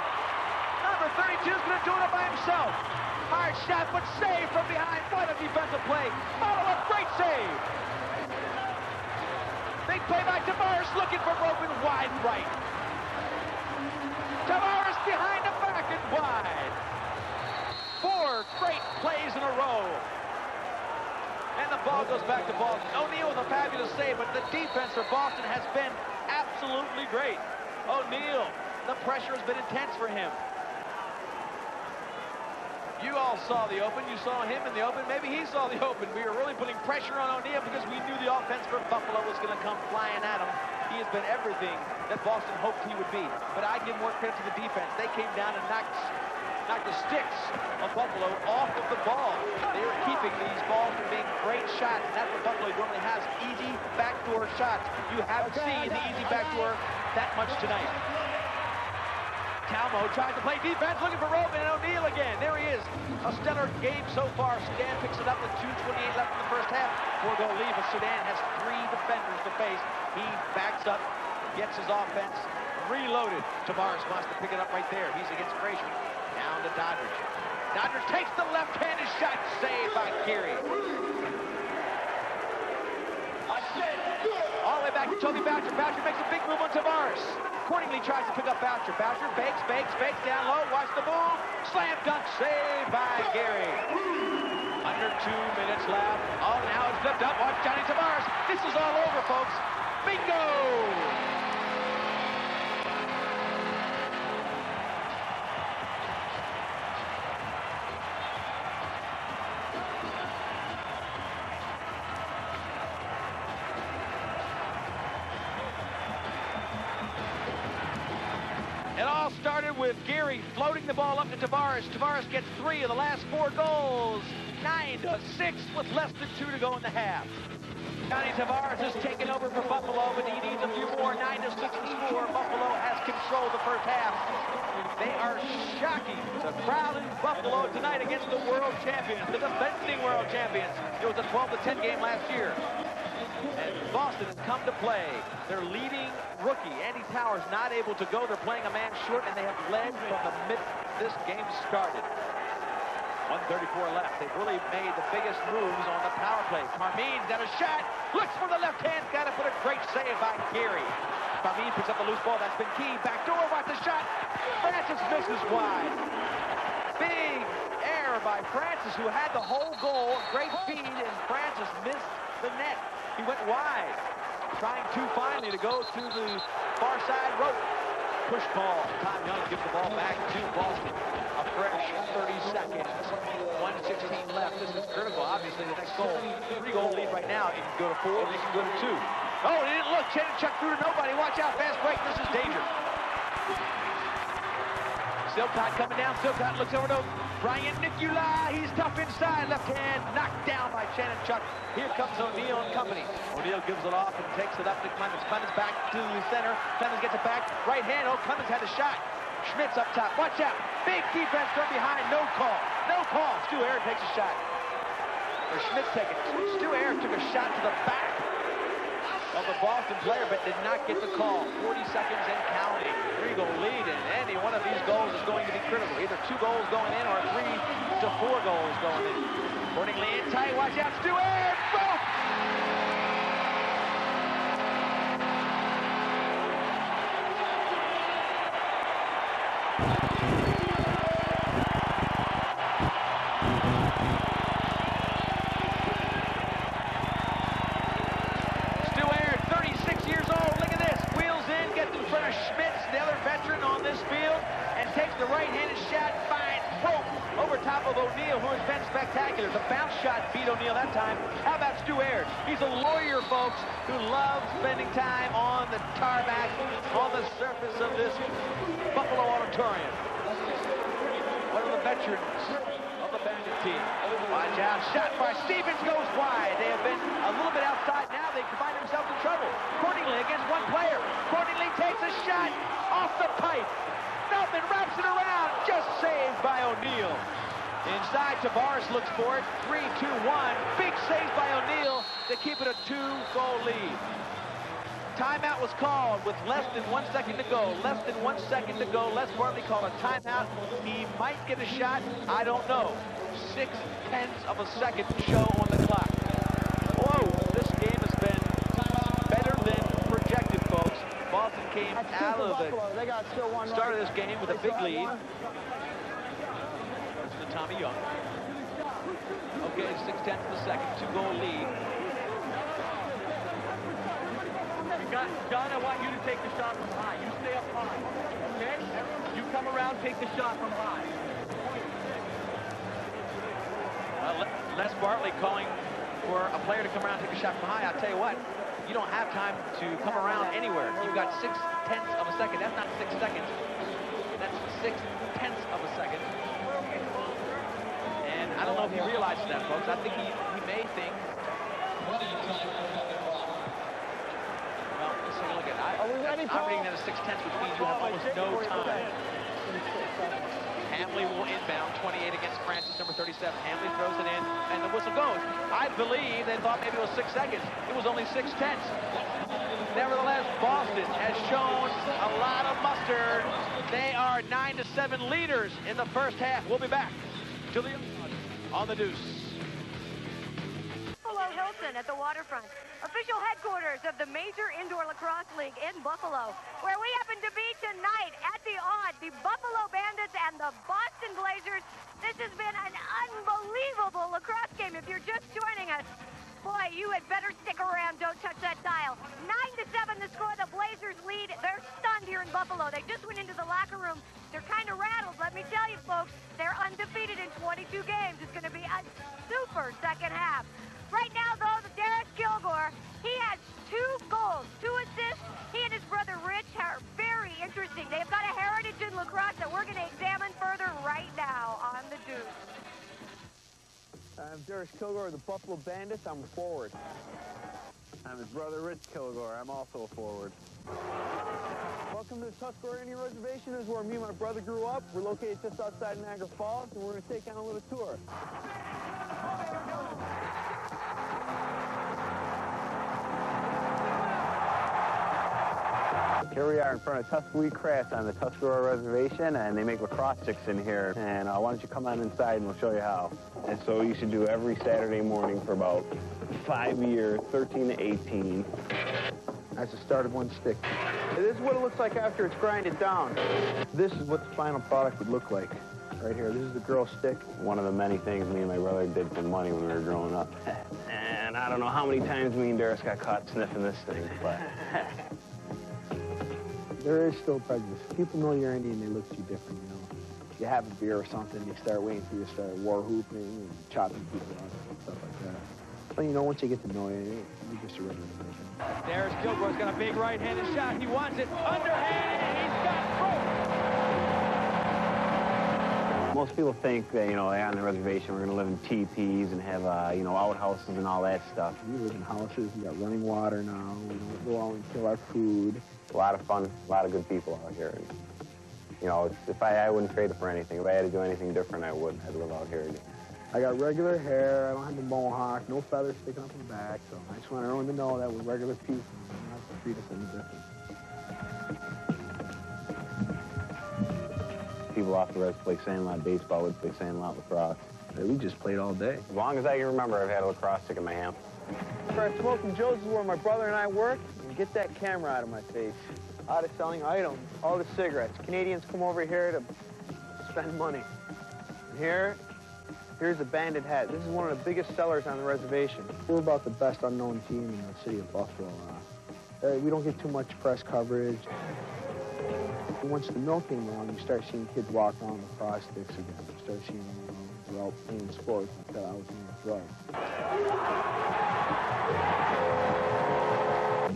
Number 32 is going to do it by himself. Hard shot, but save from behind. What a defensive play. Follow up, great save. Big play by Tavares, looking for Roman wide right. Tavares behind the back and wide. 4 great plays in a row. And the ball goes back to Boston. O'Neal with a fabulous save, but the defense for Boston has been absolutely great. O'Neal, the pressure has been intense for him. You all saw the open. You saw him in the open. Maybe he saw the open. We were really putting pressure on O'Neal because we knew the offense for Buffalo was going to come flying at him. He has been everything that Boston hoped he would be. But I give more credit to the defense. They came down and knocked the sticks of Buffalo off of the ball. They were keeping these balls from being great shots, and that's what Buffalo normally has, easy backdoor shots. You haven't seen the easy backdoor that much tonight. Talmo tries to play defense, looking for Roman, and O'Neal again. There he is. A stellar game so far. Sudan picks it up with 2:28 left in the first half. 4-goal lead, but Sudan has 3 defenders to face. He backs up, gets his offense reloaded. Tavares wants to pick it up right there. He's against Frazier. Down to Doddridge. Doddridge takes the left-handed shot, saved by Geary. All the way back to Toby Boucher. Boucher makes a big move on Tavares. Cordingley tries to pick up Boucher. Boucher fakes down low. Watch the boom. Slam dunk, saved by Geary. Under 2 minutes left. Oh, now it's flipped up. Watch Johnny Tavares. This is all over, folks. Bingo! It all started with Geary floating the ball up to Tavares. Tavares gets 3 of the last 4 goals. 9-6 with less than 2 to go in the half. Johnny Tavares has taken over for Buffalo, but he needs a few more. 9-6 to score. Buffalo has controlled the first half. They are shocking the crowd in Buffalo tonight against the world champions, the defending world champions. It was a 12-10 game last year. And Boston has come to play. Their leading rookie, Andy Towers, not able to go. They're playing a man short, and they have led from the minute this game started. 1:34 left. They've really made the biggest moves on the power play. Parmene's got a shot. Looks for the left hand. Got to put a great save by Geary. Parmene picks up the loose ball. That's been key. Backdoor. Watch the shot. Francis misses wide. Big error by Francis, who had the whole goal. Great feed, and Francis missed the net. He went wide, trying too finely to go to the far side rope. Push ball. Tom Young gives the ball back to Boston. A fresh 30 seconds. 1:16 left. This is critical. Obviously, the next goal. 3-goal lead right now. It can go to 4, or it can go to 2. Oh, he didn't look. Chuck through to nobody. Watch out. Fast break. This is danger. Silcott coming down. Silcott looks over to Brian Nicola. He's tough inside. Left hand knocked down by Shannon Chuck. Here comes O'Neal and company. O'Neal gives it off and takes it up to Clemens. Clemens back to the center. Clemens gets it back. Right hand. Oh, Clemens had a shot. Schmitz up top. Watch out. Big defense from behind. No call. No call. Stu Aaron takes a shot. Or Schmitz taking it. Stu Aaron took a shot to the back of the Boston player, but did not get the call. 40 seconds and counting. 3-goal lead, and any one of these goals is going to be critical. Either 2 goals going in or 3 to 4 goals going in. Cordingley in tight. Watch out. Stu Aaron. Boom! O'Neal, who has been spectacular. The bounce shot beat O'Neal that time. How about Stu Aaron? He's a lawyer, folks, who loves spending time on the tarmac, on the surface of this Buffalo Auditorium. One of the veterans of the Bandit team. Watch out. Shot by Stevens goes wide. They have been a little bit outside now. They find themselves in trouble. Cordingley against one player. Cordingley takes a shot off the pipe. Feldman wraps it around. Just saved by O'Neal. Inside, Tavares looks for it. 3-2-1. Big saves by O'Neal to keep it a 2-goal lead. Timeout was called with less than 1 second to go. Less than 1 second to go. Les Bartley called a timeout. He might get a shot. I don't know. 0.6 of a second to show on the clock. Whoa, this game has been better than came That's two out for of it. Buffalo. They got still one Started right. this game with a They big still have lead. one. This is Tommy Young. Okay, 6/10 of the second, 2-goal lead. John, I want you to take the shot from high. You stay up high, okay? You come around, take the shot from high. Les Bartley calling for a player to come around and take a shot from high. I'll tell you what, you don't have time to come around anywhere. You've got 6/10 of a second. That's not 6 seconds. That's 6/10 of a second. And I don't know if he realizes that, folks. I think he may think. Well, let's take a look at it. Are we ready, I'm Paul? reading that as 6/10, which means you have almost no time. Hamley will inbound, 28 against Francis, number 37. Hamley throws it in, and the whistle goes. I believe they thought maybe it was 6 seconds. It was only 6/10. Nevertheless, Boston has shown a lot of muster. They are 9-7 leaders in the first half. We'll be back to the on the Deuce. Buffalo Hilton at the waterfront, official headquarters of the Major Indoor Lacrosse League in Buffalo, where we happen to be tonight at the odd, the Buffalo Bandits and the Boston Blazers. This has been an unbelievable lacrosse game. If you're just joining us, boy, you had better stick around. Don't touch that dial. 9-7 the score. The Blazers lead. They're stunned here in Buffalo. They just went into the locker room. They're kind of rattled. Let me tell you, folks, they're undefeated in 22 games. It's going to be a super second half. Right now, though, the Darius Kilgore, he has 2 goals, 2 assists. He and his brother Rich are very interesting. They've got a heritage in lacrosse that we're going to examine further right now on the Deuce. I'm Darius Kilgore of the Buffalo Bandits. I'm a forward. I'm his brother Rich Kilgore. I'm also a forward. Welcome to the Tuscarora Indian Reservation. This is where me and my brother grew up. We're located just outside Niagara Falls, and we're going to take on a little tour. Here we are in front of Tuscaloosa Crafts on the Tuscarora Reservation, and they make lacrosse sticks in here. And why don't you come on inside and we'll show you how. And so you should do every Saturday morning for about 5 years, 13 to 18. That's the start of one stick. This is what it looks like after it's grinded down. This is what the final product would look like. Right here, this is the girl stick. One of the many things me and my brother did for money when we were growing up. And I don't know how many times me and Darius got caught sniffing this thing, but... There is still prejudice. People know you're Indian, they look at you different, you know. You have a beer or something, they start waiting for you to start war whooping and chopping people up and stuff like that. But, you know, once you get to know you, you're just a regular person. Darius Kilgore's got a big right-handed shot. He wants it underhand, and he's got both. Most people think that, you know, on the reservation we're going to live in teepees and have, you know, outhouses and all that stuff. We live in houses, we got running water now, we don't go out and kill our food. A lot of fun, a lot of good people out here. And, you know, if I wouldn't trade it for anything. If I had to do anything different, I wouldn't. I'd live out here again. I got regular hair, I don't have a mohawk, no feathers sticking up in the back, so I just want everyone to know that we're regular people and not to treat us any different. People off the res play sandlot baseball, would play sandlot lacrosse. We just played all day. As long as I can remember, I've had a lacrosse stick in my hand. At Smoking Joe's is where my brother and I work. And get that camera out of my face. Out of selling items, all the cigarettes. Canadians come over here to spend money. And here's the Bandit hat. This is one of the biggest sellers on the reservation. We're about the best unknown team in the city of Buffalo. We don't get too much press coverage. Once the milk came along, you start seeing kids walk around with lacrosse sticks again. You start seeing them, you know, they're out playing sports instead of out playing drugs.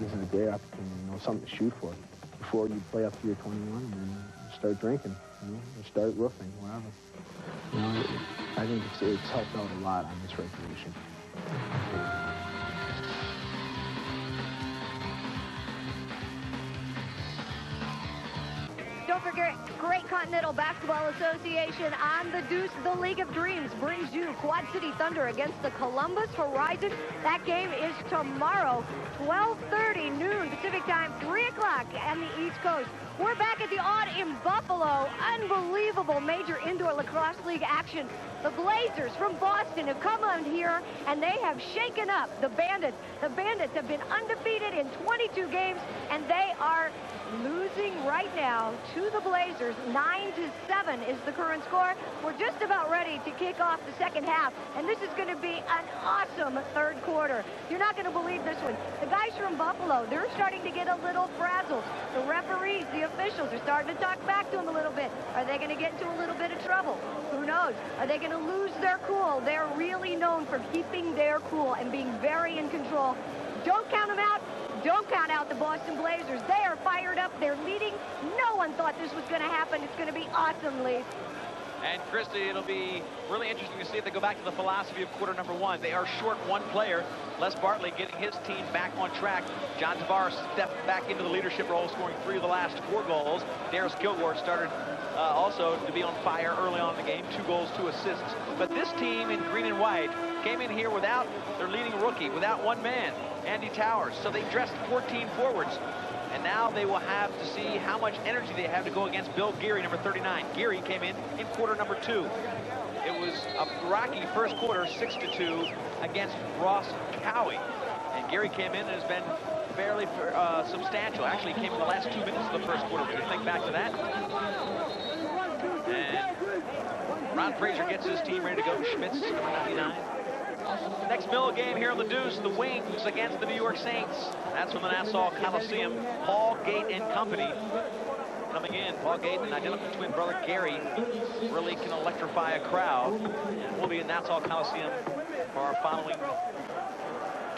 This is a great opportunity, you know, something to shoot for. Before you play up to your 21 and then you start drinking, you know, or start roofing, whatever. You know, I think it's helped out a lot on this recreation. Don't forget, Great Continental Basketball Association on the Deuce. The League of Dreams brings you Quad City Thunder against the Columbus Horizon. That game is tomorrow, 12:30 noon Pacific time, 3 o'clock on the East Coast. We're back at the Odd in Buffalo. Unbelievable Major Indoor Lacrosse League action. The Blazers from Boston have come on here, and they have shaken up the Bandits. The Bandits have been undefeated in 22 games, and they are losing right now to the Blazers. 9-7 is the current score. We're just about ready to kick off the second half, and this is going to be an awesome third quarter. You're not going to believe this one. The guys from Buffalo, they're starting to get a little frazzled. The referees, the officials are starting to talk back to them a little bit. Are they going to get into a little bit of trouble? Who knows? Are they going to lose their cool? They're really known for keeping their cool and being very in control. Don't count them out. Don't count out the Boston Blazers. They are fired up. They're leading. No one thought this was going to happen. It's going to be awesome, Lee. And Christy, it'll be really interesting to see if they go back to the philosophy of quarter number one. They are short one player. Les Bartley getting his team back on track. John Tavares stepped back into the leadership role, scoring 3 of the last 4 goals. Darius Kilgore started also to be on fire early on in the game. 2 goals, 2 assists. But this team in green and white came in here without their leading rookie, without one man, Andy Towers. So they dressed 14 forwards. And now they will have to see how much energy they have to go against Bill Geary, number 39. Geary came in quarter number 2. It was a rocky first quarter, 6-2 against Ross Cowie. And Geary came in and has been fairly substantial. Actually, he came in the last 2 minutes of the first quarter. When you think back to that. And Ron Fraser gets his team ready to go. Schmitz, number 99. Next Mill game here on the Deuce, the Wings against the New York Saints. That's from the Nassau Coliseum. Paul Gate and company coming in. Paul Gate and identical twin brother Gary really can electrify a crowd. And we'll be in Nassau Coliseum for our following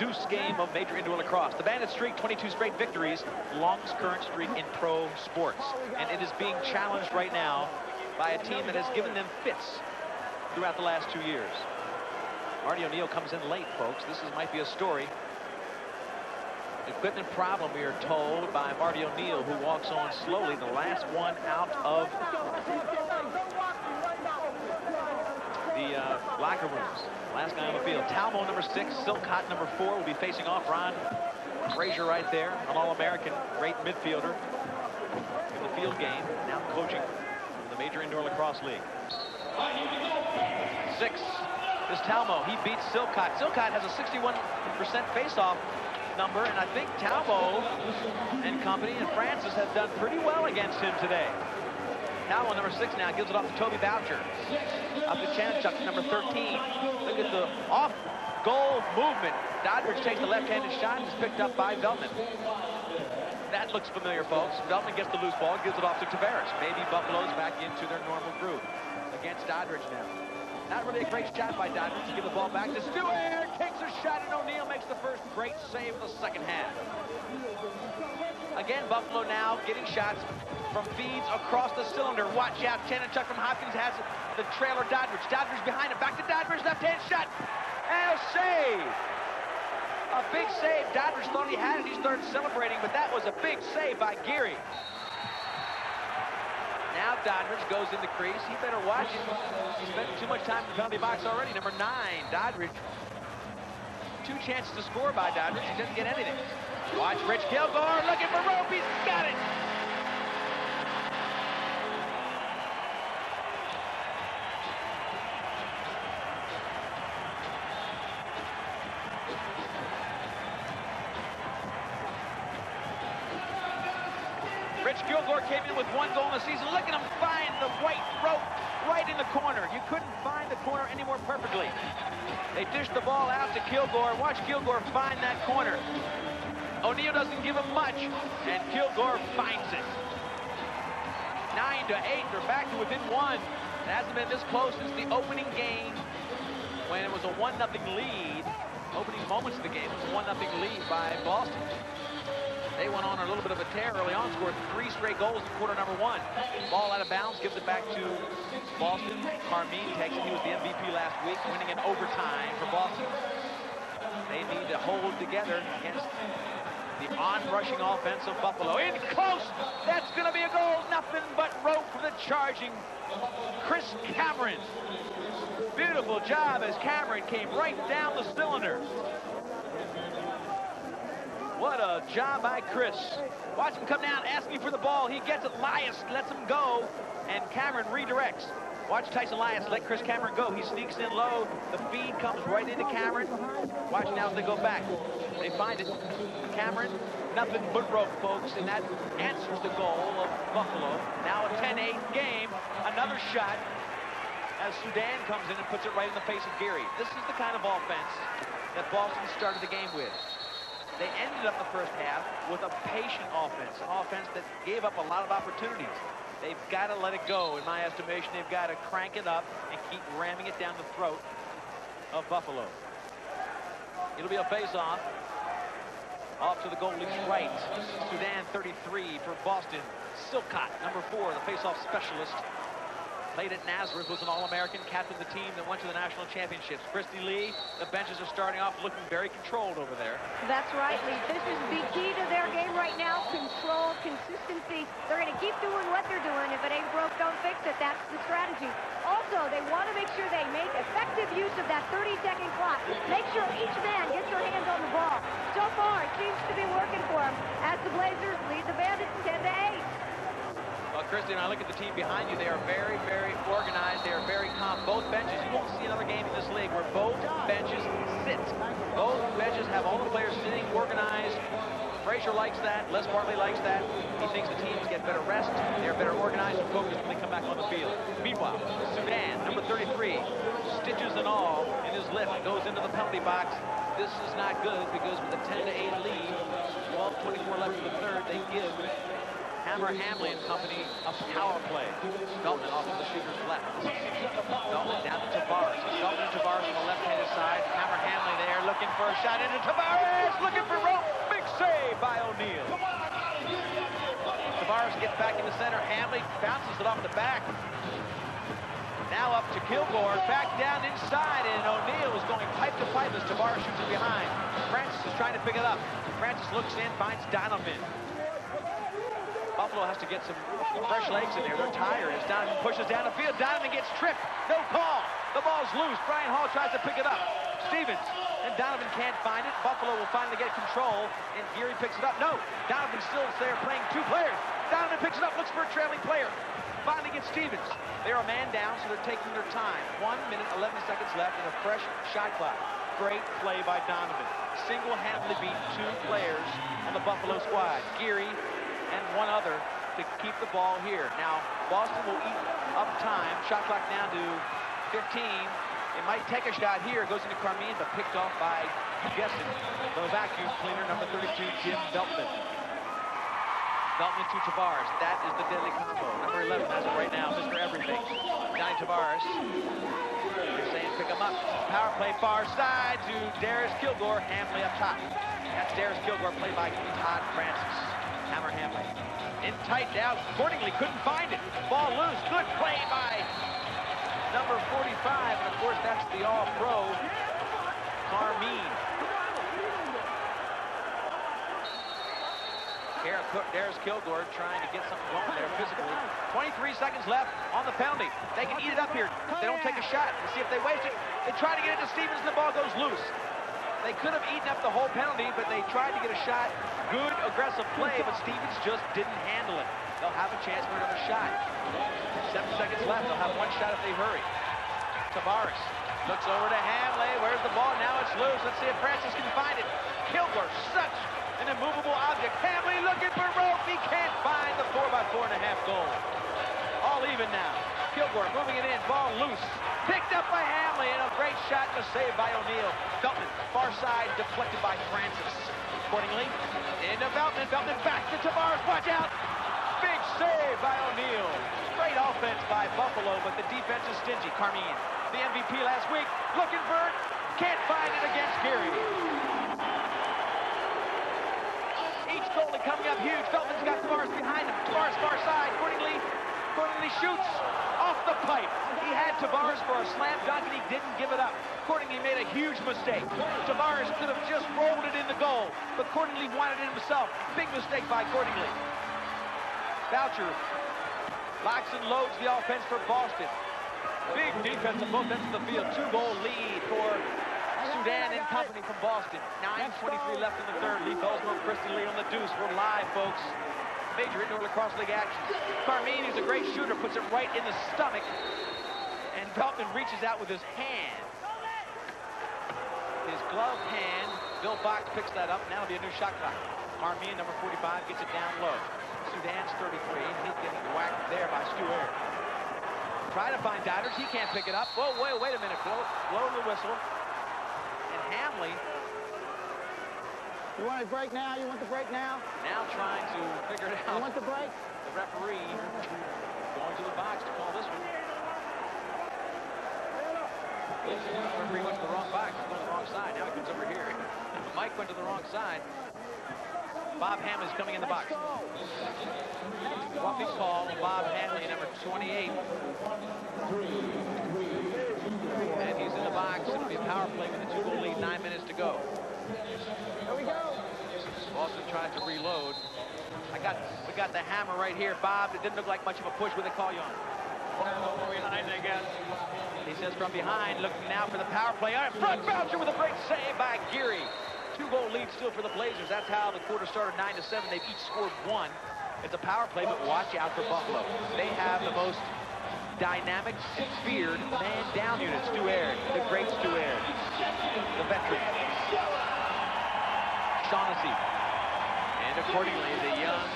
Deuce game of Major Indoor Lacrosse. The Bandits streak 22 straight victories, longest current streak in pro sports. And it is being challenged right now by a team that has given them fits throughout the last 2 years. Marty O'Neill comes in late, folks. This might be a story. Equipment problem, we are told, by Marty O'Neill, who walks on slowly. The last one out of the locker rooms. Last guy on the field. Talmo, number 6. Silcott, number 4, will be facing off. Ron Fraser right there, an All-American, great midfielder in the field game. Now coaching in the Major Indoor Lacrosse League. 6. Is Talmo. He beats Silcott. Silcott has a 61% face-off number, and I think Talmo and company and Francis have done pretty well against him today. Talmo, number 6 now, gives it off to Toby Boucher. Up to Chanchuk, number 13. Look at the off-goal movement. Doddridge takes the left-handed shot and is picked up by Veltman. That looks familiar, folks. Veltman gets the loose ball, gives it off to Tavares. Maybe Buffalo's back into their normal groove against Doddridge now. Not really a great shot by Doddridge to give the ball back to Stewart. Takes a shot, and O'Neill makes the first great save of the second half. Again, Buffalo now getting shots from feeds across the cylinder. Watch out, Chanchuk from Hopkins has the trailer Doddridge. Doddridge behind him, back to Doddridge, left-hand shot, and a save. A big save. Doddridge thought he had it. He started celebrating, but that was a big save by Geary. Now Doddridge goes in the crease. He better watch it. He's spent too much time in the penalty box already. Number 9, Doddridge. 2 chances to score by Doddridge. He doesn't get anything. Watch Rich Kilgore looking for rope. He's got it. Rich Kilgore came in with 1 goal in the season. Look at him find the white rope right in the corner. You couldn't find the corner any more perfectly. They dished the ball out to Kilgore. Watch Kilgore find that corner. O'Neill doesn't give him much, and Kilgore finds it. 9-8, they're back to within 1. It hasn't been this close since the opening game when it was a 1-0 lead. Opening moments of the game, it was a 1-0 lead by Boston. They went on a little bit of a tear early on, scored 3 straight goals in quarter number 1. Ball out of bounds, gives it back to Boston. Carmine takes it. He was the MVP last week, winning in overtime for Boston. They need to hold together against the on-rushing offense of Buffalo. In close, that's going to be a goal. Nothing but rope for the charging Chris Cameron. Beautiful job as Cameron came right down the cylinder. What a job by Chris. Watch him come down, asking for the ball. He gets it. Lias lets him go, and Cameron redirects. Watch Tyson Elias let Chris Cameron go. He sneaks in low. The feed comes right into Cameron. Watch now as they go back. They find it. Cameron, nothing but rope, folks, and that answers the goal of Buffalo. Now a 10-8 game. Another shot as Sudan comes in and puts it right in the face of Geary. This is the kind of offense that Boston started the game with. They ended up the first half with a patient offense, an offense that gave up a lot of opportunities. They've got to let it go, in my estimation. They've got to crank it up and keep ramming it down the throat of Buffalo. It'll be a face-off. Off to the goalie's right. Sudan 33 for Boston. Silcott, number 4, the face-off specialist. Played at Nazareth, was an All-American, captained the team that went to the national championships. Christy Lee, the benches are starting off looking very controlled over there. That's right, Lee. This is the key to their game right now. Control, consistency. They're going to keep doing what they're doing. If it ain't broke, don't fix it. That's the strategy. Also, they want to make sure they make effective use of that 30-second clock. Make sure each man gets their hands on the ball. So far, it seems to be working for them as the Blazers lead the Bandits 10-8. Well, Christy, and I look at the team behind you, they are very, very organized. They are very calm. Both benches, you won't see another game in this league where both benches sit. Both benches have all the players sitting, organized. Frazier likes that. Les Bartley likes that. He thinks the teams get better rest. They're better organized and focused when they come back on the field. Meanwhile, Sudan, number 33, stitches and all in his lift, goes into the penalty box. This is not good because with a 10-8 lead, 12:24 left in the third, they give Hammer Hamley and company a power play. Feltman off of the shooter's left. Feltman down to Tavares. Feltman and Tavares on the left-handed side. Hammer Hamley there looking for a shot into Tavares. Looking for rope. Big save by O'Neal. Tavares gets back in the center. Hamley bounces it off the back. Now up to Kilgore. Back down inside. And O'Neal is going pipe to pipe as Tavares shoots it behind. Francis is trying to pick it up. Francis looks in, finds Donovan. Buffalo has to get some fresh legs in there. They're tired as Donovan pushes down the field. Donovan gets tripped. No call. The ball's loose. Brian Hall tries to pick it up. Stevens and Donovan can't find it. Buffalo will finally get control, and Geary picks it up. No, Donovan still there playing two players. Donovan picks it up, looks for a trailing player. Finally gets Stevens. They're a man down, so they're taking their time. 1 minute, 11 seconds left, and a fresh shot clock. Great play by Donovan. Single-handedly beat two players on the Buffalo squad. Geary and one other to keep the ball here. Now, Boston will eat up time. Shot clock down to 15. It might take a shot here. It goes into Carmine, but picked off by Gesson. The vacuum cleaner, number 32, Jim Veltman. Veltman to Tavares. That is the deadly combo. Number 11 has it right now, Mr. Everything. Johnny Tavares. They're saying pick him up. Power play far side to Darius Kilgore. Hamley up top. That's Darius Kilgore, played by Todd Francis. Hammer Hamley. In tight now. Accordingly, couldn't find it. Ball loose. Good play by number 45. And of course, that's the all-pro Carmine. Darius Kilgore trying to get something going there physically. 23 seconds left on the penalty. They can eat it up here. They don't take a shot. Let's see if they waste it. They try to get it to Stevens, and the ball goes loose. They could have eaten up the whole penalty, but they tried to get a shot. Good, aggressive play, but Stevens just didn't handle it. They'll have a chance for another shot. 7 seconds left. They'll have one shot if they hurry. Tavares looks over to Hamley. Where's the ball? Now it's loose. Let's see if Francis can find it. Kilgore, such an immovable object. Hamley looking for rope. He can't find the 4x4.5 goal. All even now. Kilgore moving it in. Ball loose. Picked up by Hamley, and a great shot and a save by O'Neal. Feltman, far side, deflected by Francis. Accordingly, into Feltman. Feltman back to Tavares. Watch out. Big save by O'Neal. Great offense by Buffalo, but the defense is stingy. Carmine, the MVP last week, looking for it. Can't find it against Geary. Each goalie coming up huge. Feltman's got Tavares behind him. Tavares far side. Accordingly shoots off the pipe. He had Tavares for a slam dunk, and he didn't give it up. Accordingly, made a huge mistake. Tavares could have just rolled it in the goal, but Cordingley wanted it himself. Big mistake by Cordingley. Boucher locks and loads the offense for Boston. Big defense on both ends of the field. 2-goal lead for Sudan and company from Boston. 9:23 left in the third. Lee Belsma, Christy Lee on the deuce. We're live, folks. Major indoor lacrosse league action. Carmine, who's a great shooter, puts it right in the stomach And Veltman reaches out with his hand. His glove hand. Bill Box picks that up. Now it'll be a new shot clock. Carmine, number 45, gets it down low. Sudan's 33, and he's getting whacked there by Stu Aird. Try to find Diders. He can't pick it up. Whoa, wait a minute. Blow the whistle. And Hamley. You want a break now? You want the break now? Now trying to figure it out. You want the break? The referee going to the box to call this one. The referee went to the wrong box. He's going to the wrong side. Now he comes over here. Mike went to the wrong side. Bob Hamley's coming in the box. Roughing call on Bob Hamley, number 28. And he's in the box. It'll be a power play with a 2-goal lead, 9 minutes to go. Here we go. Boston tries to reload. We got the hammer right here. Bob, it didn't look like much of a push. What they call you on? Behind, I guess. He says from behind, looking now for the power play. All right, front Boucher with a great save by Geary. 2-goal lead still for the Blazers. That's how the quarter started, 9-7. They've each scored 1. It's a power play, but watch out for Buffalo. They have the most dynamic, feared man-down unit. Stu Aird, the great Stu Aird, the veteran. Shaughnessy. And accordingly, the young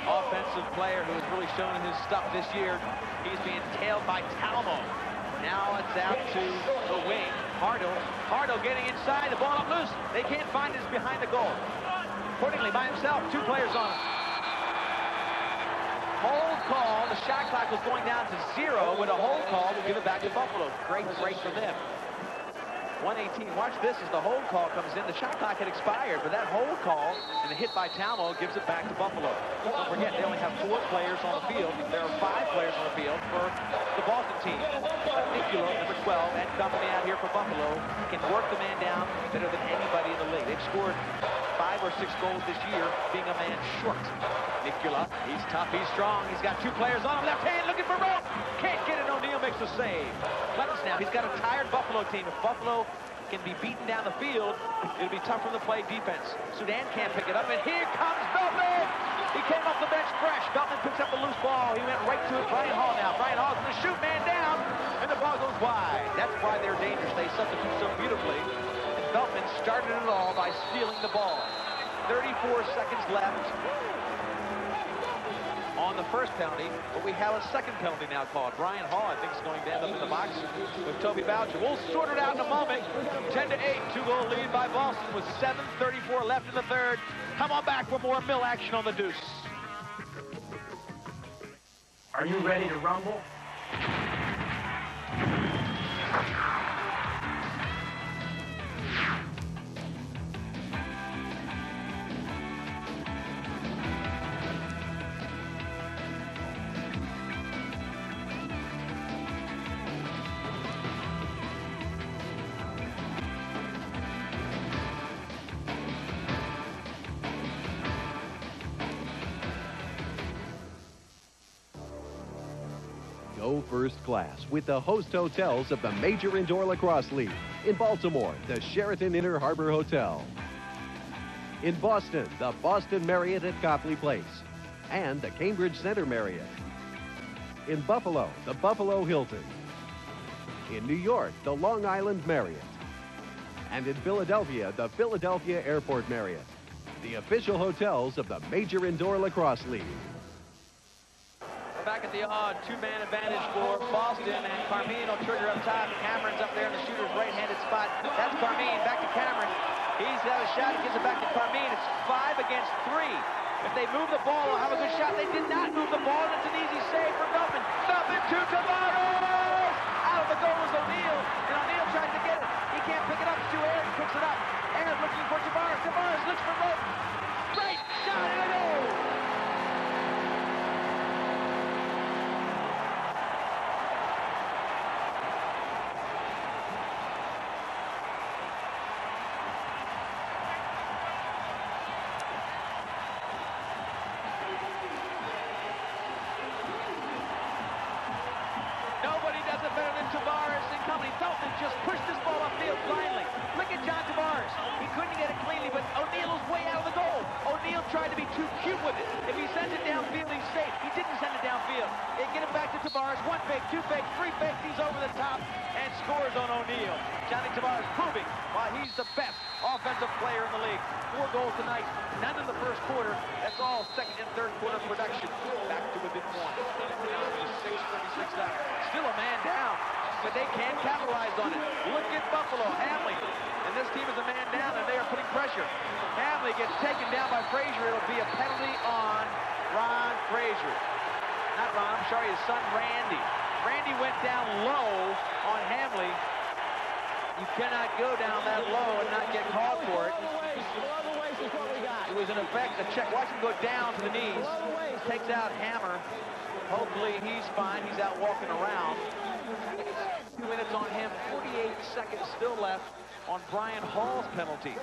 offensive player who has really shown his stuff this year, he's being tailed by Talmo. Now it's out to the wing. Hardo getting inside, the ball up loose. They can't find it behind the goal. Accordingly, by himself, 2 players on him. Hold call. The shot clock was going down to 0. With a hold call, we'll give it back to Buffalo. Great break for them. 118. Watch this as the hold call comes in. The shot clock had expired, but that hold call and the hit by Talmo gives it back to Buffalo. Don't forget, they only have 4 players on the field. There are 5 players on the field for the Boston team. Niculo, number 12, and company out here for Buffalo, can work the man down better than anybody in the league. They've scored 5 or 6 goals this year, being a man short. Niculo, he's tough, he's strong. He's got 2 players on him. Left hand looking for rope. Can't get it. O'Neal makes the save. Clemens now, he's got a tired Buffalo team. If Buffalo can be beaten down the field, it'll be tough from the play defense. Sudan can't pick it up, and here comes Veltman! He came off the bench fresh. Veltman picks up the loose ball. He went right to it. Brian Hall now. Brian Hall's going to shoot, man down, and the ball goes wide. That's why they're dangerous. They substitute so beautifully. And Veltman started it all by stealing the ball. 34 seconds left on the first penalty, but we have a second penalty now called. Brian Hall, I think, is going to end up in the box with Toby Boucher. We'll sort it out in a moment. 10-8, 2-goal lead by Boston with 7:34 left in the third. Come on back for more Mill action on the Deuce. Are you ready to rumble? Go first class with the host hotels of the Major Indoor Lacrosse League. In Baltimore, the Sheraton Inner Harbor Hotel. In Boston, the Boston Marriott at Copley Place. And the Cambridge Center Marriott. In Buffalo, the Buffalo Hilton. In New York, the Long Island Marriott. And in Philadelphia, the Philadelphia Airport Marriott. The official hotels of the Major Indoor Lacrosse League. Back at the odd 2-man advantage for Boston, and Carmine will trigger up top. Cameron's up there in the shooter's right-handed spot. That's Carmine, back to Cameron. He's got a shot, he gives it back to Carmine. It's 5 against 3. If they move the ball, they'll have a good shot. They did not move the ball, and it's an easy save for Veltman. Veltman to Tavares! Out of the goal was O'Neal, and O'Neal tries to get it. He can't pick it up. Stu Aird picks it up. Aird looking for Tavares. Tavares looks for rope. Great shot, and a goal! Just pushed this ball upfield blindly. Look at John Tavares. He couldn't get it cleanly, but O'Neal was way out of the goal. O'Neal tried to be too cute with it. If he sends it downfield, he's safe. He didn't send it downfield. They get it back to Tavares. 1 fake, 2 fakes, 3 fakes. He's over the top and scores on O'Neal. Johnny Tavares proving why he's the best offensive player in the league. 4 goals tonight, none in the first quarter. That's all second and third quarter production. Back to within 1. 6:36 left. Still a man down, but they can't capitalize on it. Look at Buffalo, Hamley. And this team is a man down, and they are putting pressure. Hamley gets taken down by Frazier. It'll be a penalty on Ron Frazier. Not Ron, I'm sorry, his son Randy. Randy went down low on Hamley. You cannot go down that low and not get called for it. It was in effect a check. Watch him go down to the knees. Takes out Hammer. Hopefully he's fine. He's out walking around. 2 minutes on him. 48 seconds still left on Brian Hall's penalty.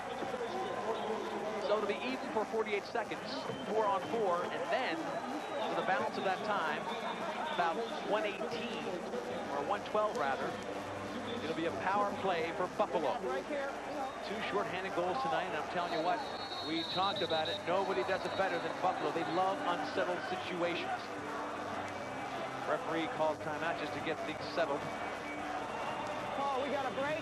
So it'll be even for 48 seconds. 4 on 4. And then, for the balance of that time, about 118, or 112 rather, it'll be a power play for Buffalo. 2 shorthanded goals tonight, and I'm telling you what, we talked about it. Nobody does it better than Buffalo. They love unsettled situations. Referee called timeout just to get things settled. Oh, we got a break.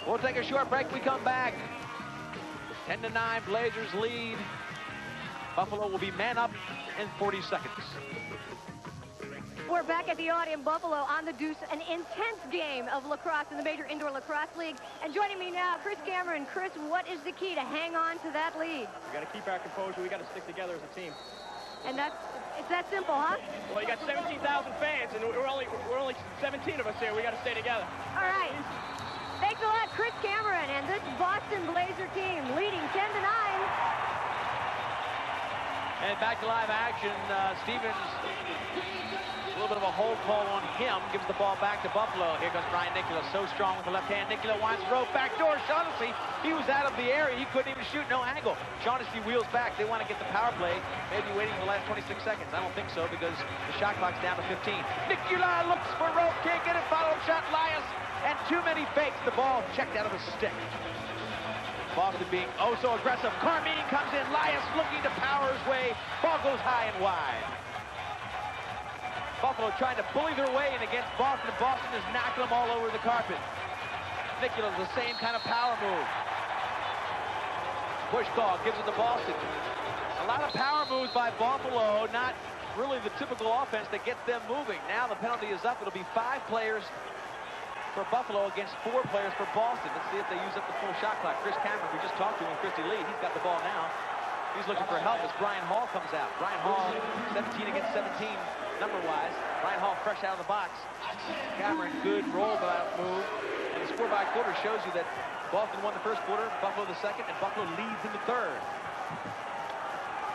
We'll take a short break. We come back. 10-9, Blazers lead. Buffalo will be man up in 40 seconds. We're back at the Audion Buffalo on the Deuce, an intense game of lacrosse in the Major Indoor Lacrosse League. And joining me now, Chris Cameron. Chris, what is the key to hang on to that lead? We got to keep our composure. We got to stick together as a team. And it's that simple, huh? Well, you got 17,000 fans, and we're only 17 of us here. We got to stay together. All right. Thanks a lot, Chris Cameron, and this Boston Blazer team leading 10-9. And back to live action. Stevens, a little bit of a hold call on him, gives the ball back to Buffalo. Here goes Brian Nicola, so strong with the left hand. Nicola wants rope, backdoor. Shaughnessy, he was out of the area. He couldn't even shoot, no angle. Shaughnessy wheels back. They want to get the power play. Maybe waiting for the last 26 seconds. I don't think so, because the shot clock's down to 15. Nicola looks for rope, can't get it. Follow-up shot, Lias, and too many fakes. The ball checked out of his stick. Boston being oh so aggressive. Carmine comes in. Lias looking to power his way. Ball goes high and wide. Buffalo trying to bully their way in against Boston. Boston is knocking them all over the carpet. Nicola, the same kind of power move. Bushcall gives it to Boston. A lot of power moves by Buffalo, not really the typical offense that gets them moving. Now the penalty is up. It'll be 5 players for Buffalo against 4 players for Boston. Let's see if they use up the full shot clock. Chris Cameron, we just talked to him, Christy Lee. He's got the ball now. He's looking for help as Brian Hall comes out. Brian Hall, 17 against 17, number-wise. Brian Hall fresh out of the box. Cameron, good roll move. And the score by quarter shows you that Boston won the first quarter, Buffalo the second, and Buffalo leads in the third.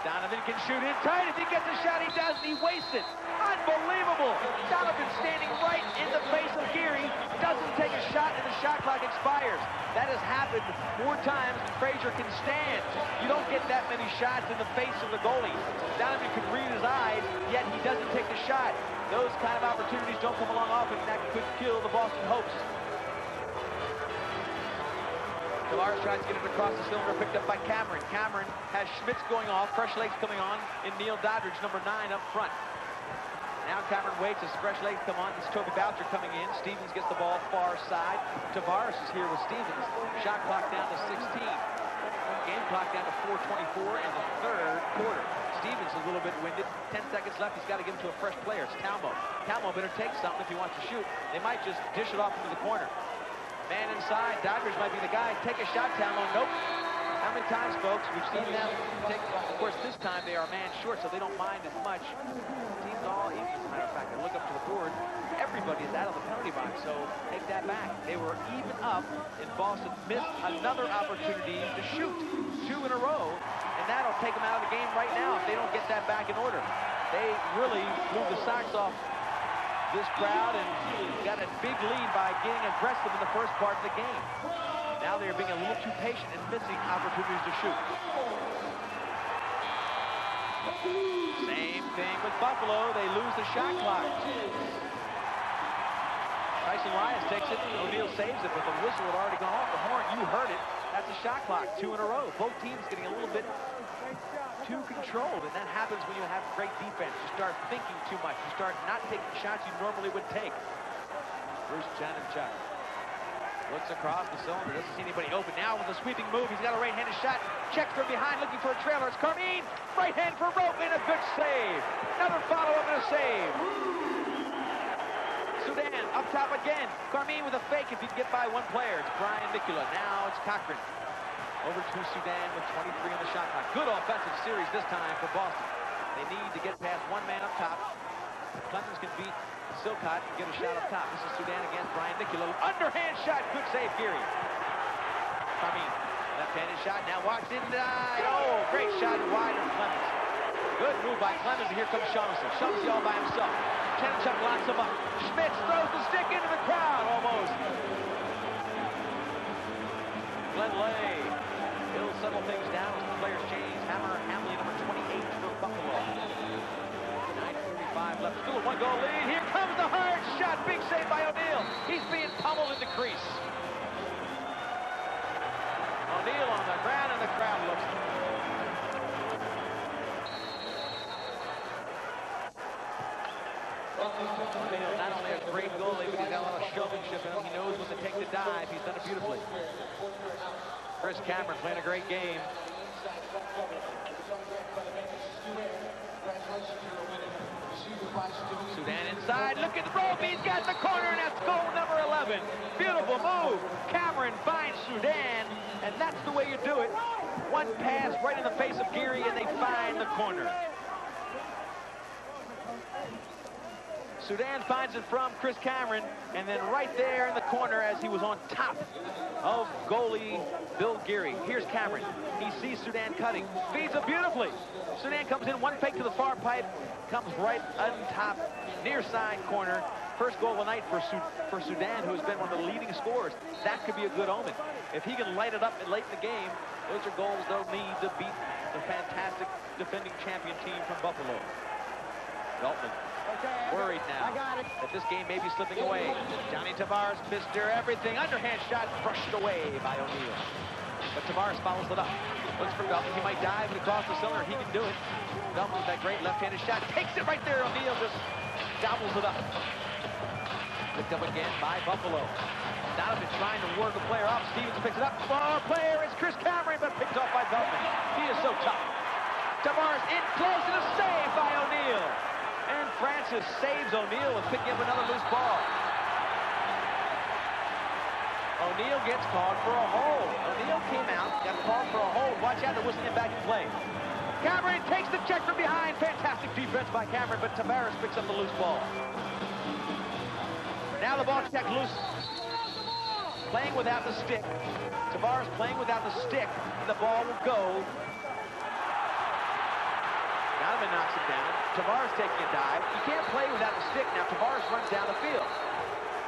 Donovan can shoot in tight. If he gets a shot, he does, and he wastes it. Unbelievable. Donovan standing right in the face of Geary. Doesn't take a shot, and the shot clock expires. That has happened more times than Frazier can stand. You don't get that many shots in the face of the goalie. Donovan can read his eyes, yet he doesn't take the shot. Those kind of opportunities don't come along often, and that could kill the Boston hopes. Tavares tries to get it across the cylinder, picked up by Cameron. Cameron has Schmitz going off, fresh legs coming on, in Neil Doddridge, number 9 up front. Now Cameron waits as fresh legs come on. This is Toby Boucher coming in. Stevens gets the ball far side. Tavares is here with Stevens. Shot clock down to 16. Game clock down to 4:24 in the third quarter. Stevens is a little bit winded. 10 seconds left. He's got to give it to a fresh player. It's Talmo. Talmo better take something if he wants to shoot. They might just dish it off into the corner. Man inside. Doddridge might be the guy. Take a shot, Talmo. Nope. How many times, folks, we've seen them take, of course, this time they are a man short, so they don't mind as much. Teams all even, as a matter of fact, they look up to the board. Everybody is out of the penalty box, so take that back. They were even up, and Boston missed another opportunity to shoot 2 in a row, and that'll take them out of the game right now if they don't get that back in order. They really blew the socks off this crowd and got a big lead by getting aggressive in the first part of the game. Now they're being a little too patient and missing opportunities to shoot. Same thing with Buffalo. They lose the shot clock. Tyson Elias takes it. O'Neal saves it, but the whistle had already gone off the horn. You heard it. That's a shot clock. 2 in a row. Both teams getting a little bit too controlled, and that happens when you have great defense. You start thinking too much. You start not taking shots you normally would take. Bruce Janenchuk looks across the cylinder. Doesn't see anybody open. Now with a sweeping move, he's got a right-handed shot. Checks from behind, looking for a trailer. It's Carmine. Right hand for Rope, and a good save. Another follow-up and a save. Sudan up top again. Carmine with a fake if he can get by one player. It's Brian Mikula. Now it's Cochran. Over to Sudan with 23 on the shot clock. Good offensive series this time for Boston. They need to get past one man up top. Clemens can beat Silcott and get a shot up top. This is Sudan against Brian Mikula. Underhand shot. Good save, Geary. Carmine. Left-handed shot. Now walks inside. Oh, great shot wide of Clemens. Good move by Clemens. And here comes Shaughnessy. Shaughnessy all by himself. Janenchuk locks him up. Schmitz throws the stick into the crowd almost. Glenn Lay. He'll settle things down as the players change. Hamley, number 28 for Buffalo. 9:35 left. Still a one-goal lead. Here comes the hard shot. Big save by O'Neal. He's being pummeled in the crease. O'Neal on the ground, and the crowd looks. O'Neal, not only a great goalie, but he's got a lot of showmanship in him. He knows when to take the dive. He's done it beautifully. Chris Cameron playing a great game. Sudan inside, look at the rope, he's got the corner, and that's goal number 11. Beautiful move. Cameron finds Sudan, and that's the way you do it. One pass right in the face of Geary, and they find the corner. Sudan finds it from Chris Cameron, and then right there in the corner as he was on top of goalie Bill Geary. Here's Cameron. He sees Sudan cutting. Feeds it beautifully. Sudan comes in, one fake to the far pipe, comes right on top, near side corner. First goal of the night for Sudan, who has been one of the leading scorers. That could be a good omen. If he can light it up late in the game, those are goals they'll need to beat the fantastic defending champion team from Buffalo. Dalton. Worried now that this game may be slipping away. Johnny Tavares, Mr. Everything. Underhand shot brushed away by O'Neal. But Tavares follows it up. Looks for Dalton. He might dive and across the cylinder. He can do it. Dalton with that great left-handed shot. Takes it right there. O'Neal just gobbles it up. Picked up again by Buffalo. Donovan trying to work the player off. Stevens picks it up. Far player is Chris Cameron, but picked off by Veltman. He is so tough. Tavares in close and a save by O'Neal. And Francis saves O'Neal and picking up another loose ball. O'Neal gets called for a hold. O'Neal came out, got called for a hold. Watch out, they're whistling him back in play. Cameron takes the check from behind. Fantastic defense by Cameron, but Tavares picks up the loose ball. Now the ball checked loose. Playing without the stick. Tavares playing without the stick. The ball will go. Donovan knocks it down. Tavares taking a dive. You can't play without the stick. Now Tavares runs down the field.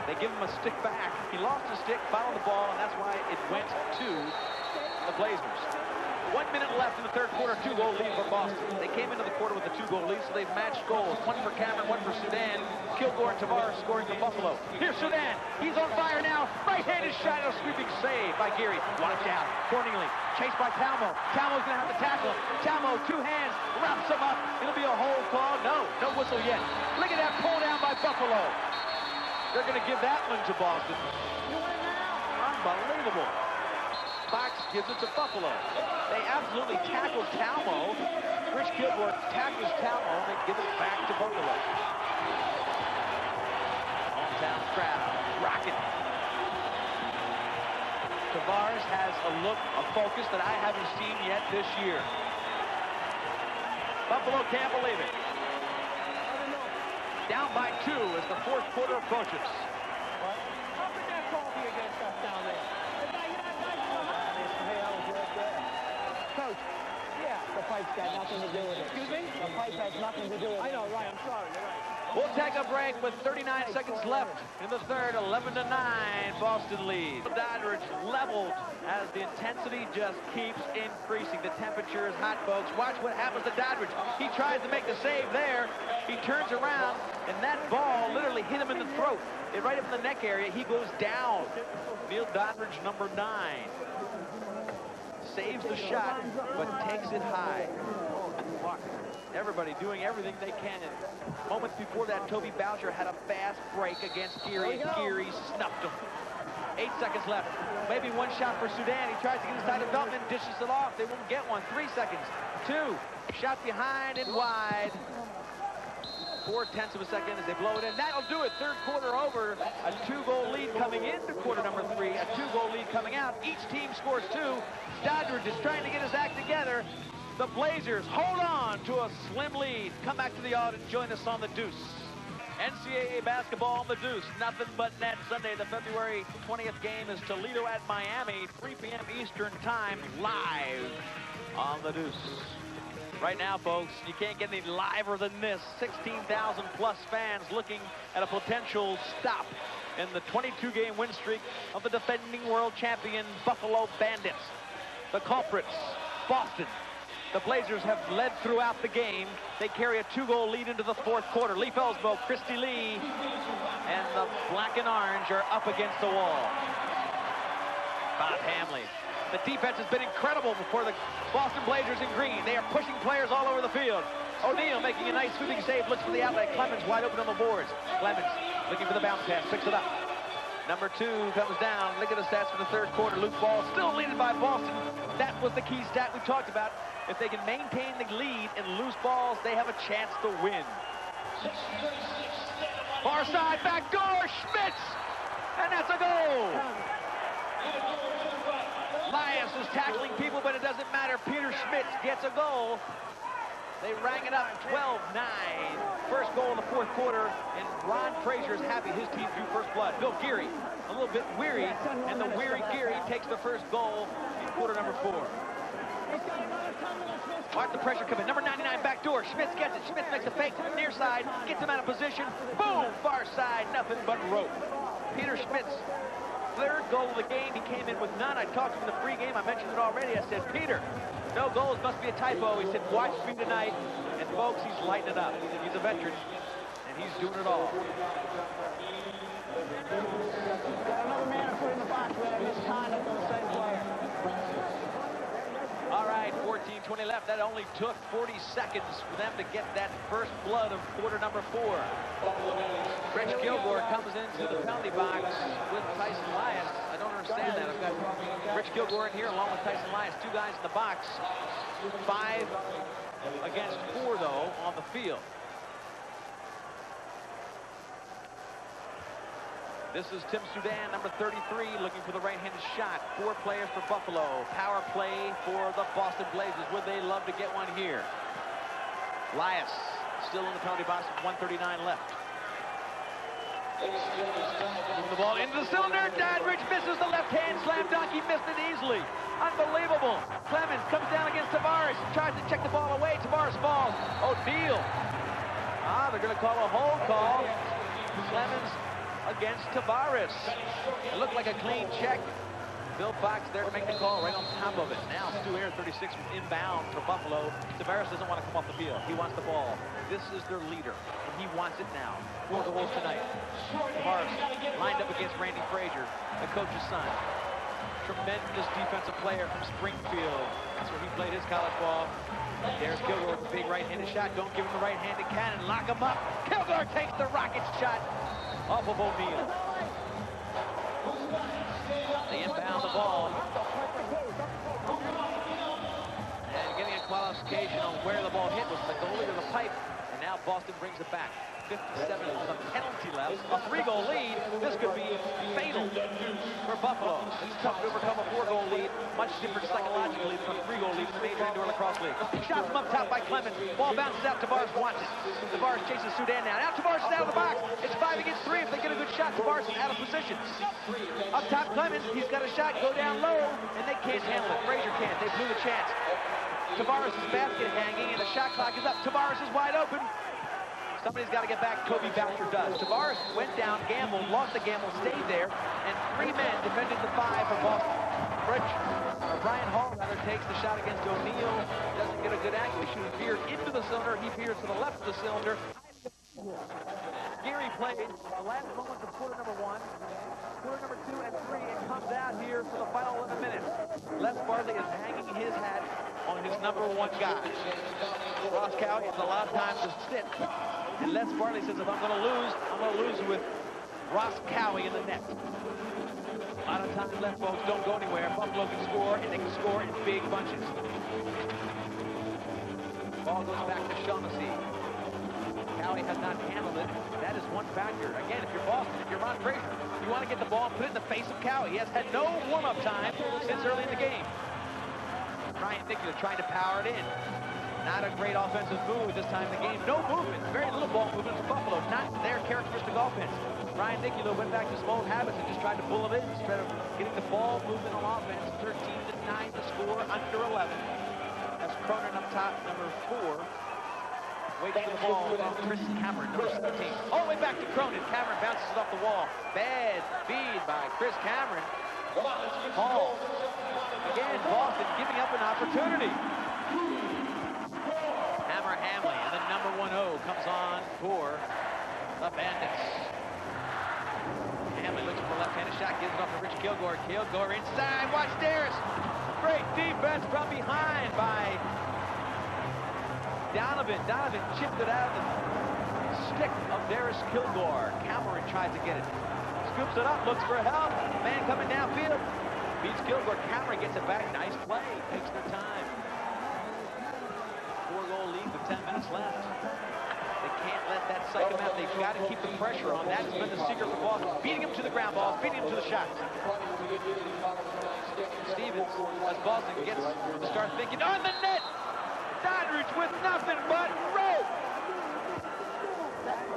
They give him a stick back. He lost the stick, fouled the ball, and that's why it went to the Blazers. 1 minute left in the third quarter, 2-goal lead for Boston. They came into the quarter with a 2-goal lead, so they've matched goals. One for Cameron, one for Sudan. Kilgore and Tavares scoring for Buffalo. Here's Sudan. He's on fire now. Right-handed shot, a sweeping save by Geary. Watch out. Corningly chased by Talmo. Talmo's going to have to tackle him. Talmo, 2 hands, wraps him up. It'll be a hold call. No whistle yet. Look at that pull down by Buffalo. They're going to give that one to Boston. Unbelievable. Fox gives it to Buffalo. They absolutely tackled Talmo. Rich Kilgore tackles Talmo. They give it back to Buffalo. Hometown crowd rocking. Tavares has a look, a focus that I haven't seen yet this year. Buffalo can't believe it. Down by 2 as the fourth quarter approaches. How could that call be against us down there? Coach, yeah, the fight's got nothing to do with it. Excuse me? The fight has nothing to do with it. I know, right, I'm sorry, you're right. We'll take a break with 39 seconds left in the third. 11-9, Boston lead. Doddridge leveled as the intensity just keeps increasing. The temperature is hot, folks. Watch what happens to Doddridge. He tries to make the save there. He turns around, and that ball literally hit him in the throat. Right up in the neck area, he goes down. Neil Doddridge, number 9. Saves the shot, but takes it high. Everybody doing everything they can. And moments before that, Toby Boucher had a fast break against Geary. Geary snuffed him. 8 seconds left. Maybe one shot for Sudan. He tries to get inside of Veltman, dishes it off. They won't get one. 3 seconds. 2. Shot behind and wide. 4/10 of a second as they blow it in. That'll do it. Third quarter over. A 2-goal lead coming into quarter number 3. A 2-goal lead coming out. Each team scores 2. Doddridge is trying to get his act together. The Blazers hold on to a slim lead. Come back to the yard and join us on the Deuce. NCAA basketball on the Deuce. Nothing but net. Sunday, the February 20th game is Toledo at Miami. 3 p.m. Eastern time, live on the Deuce. Right now, folks, you can't get any liver than this. 16,000 plus fans looking at a potential stop in the 22-game win streak of the defending world champion Buffalo Bandits. The culprits, Boston. The Blazers have led throughout the game. They carry a 2-goal lead into the fourth quarter. Leif Ellsbo, Christy Lee, and the black and orange are up against the wall. Bob Hamley. The defense has been incredible for the Boston Blazers in green. They are pushing players all over the field. O'Neal making a nice sweeping save, looks for the outlet. Clemens wide open on the boards. Clemens looking for the bounce pass, picks it up. Number 2 comes down. Look at the stats for the third quarter. Luke Ball still leading by Boston. That was the key stat we talked about. If they can maintain the lead and loose balls, they have a chance to win. Far side, back door, Schmitz! And that's a goal! Lias is tackling people, but it doesn't matter. Peter Schmitz gets a goal. They rang it up 12-9. First goal in the fourth quarter, and Ron Frazier is happy his team drew first blood. Bill Geary, a little bit weary, and the weary Geary takes the first goal in quarter number 4. Watch the pressure come in. Number 99 back door. Schmitz gets it. Schmitz makes a fake to the near side, gets him out of position. Boom! Far side, nothing but rope. Peter Schmitz, third goal of the game. He came in with none. I talked to him in the pregame. I mentioned it already. I said, Peter, no goals must be a typo. He said, watch me tonight. And folks, he's lighting it up. He's a veteran, and he's doing it all. Got another man to put in the box with that misconduct on the same player. All right, 14-20 left. That only took 40 seconds for them to get that first blood of quarter number 4. Rich Kilgore comes into the penalty box with Tyson Lias. I don't understand that. I've got Rich Kilgore in here along with Tyson Lias. 2 guys in the box. 5 against 4, though, on the field. This is Tim Sudan, number 33, looking for the right-handed shot. 4 players for Buffalo. Power play for the Boston Blazers. Would they love to get one here? Lias still in the penalty box with 1:39 left. Moving the ball into the cylinder. Doddridge misses the left hand slam dunk. He missed it easily. Unbelievable. Clemens comes down against Tavares. Tries to check the ball away. Tavares falls. O'Neal. They're going to call a hold call. Clemens against Tavares. It looked like a clean check. Bill Fox there to make the call right on top of it. Now Stu Air, 36, inbound for Buffalo. Tavares doesn't want to come off the field. He wants the ball. This is their leader, and he wants it now. 4 goals tonight. Tavares lined up against Randy Frazier, the coach's son. Tremendous defensive player from Springfield. That's where he played his college ball. There's Kilgore with a big right-handed shot. Don't give him the right-handed cannon. Lock him up. Kilgore takes the rocket shot off of O'Neal. They inbound the ball. And getting a qualification on where the ball hit was the goalie or the pipe. And now Boston brings it back. 57 with a penalty left. A 3-goal lead. This could be fatal for Buffalo. It's tough to overcome a 4-goal lead. Much different psychologically than a 3-goal lead in the Major Indoor Lacrosse League. Shot from up top by Clemens. Ball bounces out. Tavares wants it. Tavares chases Sudan now. Now Tavares is out of the box. It's 5 against 3. If they get a good shot, Tavares is out of position. Up top, Clemens. He's got a shot. Go down low, and they can't handle it. Frazier can't. They blew the chance. Tavares' basket hanging, and the shot clock is up. Tavares is wide open. Somebody's got to get back. Toby Boucher does. Tavares went down, gambled, lost the gamble, stayed there, and 3 men defended the 5 for Boston. Brian Hall rather takes the shot against O'Neal. Doesn't get a good angle. He shoots Beard into the cylinder. He veers to the left of the cylinder. Geary played the last moments of quarter number 1, quarter number 2 and 3, and comes out here for the final 11 minutes. Les Barkley is hanging his hat on his number 1 guy. Ross Cowie has a lot of time to sit, and Les Barkley says, if I'm going to lose with Ross Cowie in the net. A lot of times left folks don't go anywhere. Buffalo can score, and they can score in big bunches. Ball goes back to Shaughnessy. Cowie has not handled it. That is one factor. Again, if you're Boston, if you're Ron Fraser, you want to get the ball and put it in the face of Cowie. He has had no warm-up time since early in the game. Ryan Nicola trying to power it in. Not a great offensive move this time in the game. No movement. Very little ball movement for Buffalo. Not their characteristic offense. Ryan Nicola went back to his old habits and just tried to pull it in instead of getting the ball movement on offense. 13-9 to score, under 11. That's Cronin up top, number 4. Waiting for the ball from Chris Cameron, number 17. All the way back to Cronin. Cameron bounces it off the wall. Bad feed by Chris Cameron. Hall. Again, Boston giving up an opportunity. Hammer Hamley, and then number 1-0 comes on for the Bandits. Hamley looks for a left-handed shot, gives it off to Rich Kilgore. Kilgore inside, watch Darris. Great defense from behind by Donovan. Donovan chipped it out of the stick of Darris Kilgore. Cameron tries to get it. Scoops it up, looks for help. Man coming downfield. Beats Kilgore. Cameron gets it back. Nice play. Takes their time. 4-goal lead with 10 minutes left. They can't let that psych them out. They've got to keep the pressure on. That's been the secret for Boston. Beating him to the ground balls, beating him to the shots. Stevens, as Boston gets to start thinking, on the net! Doddridge with nothing but rope!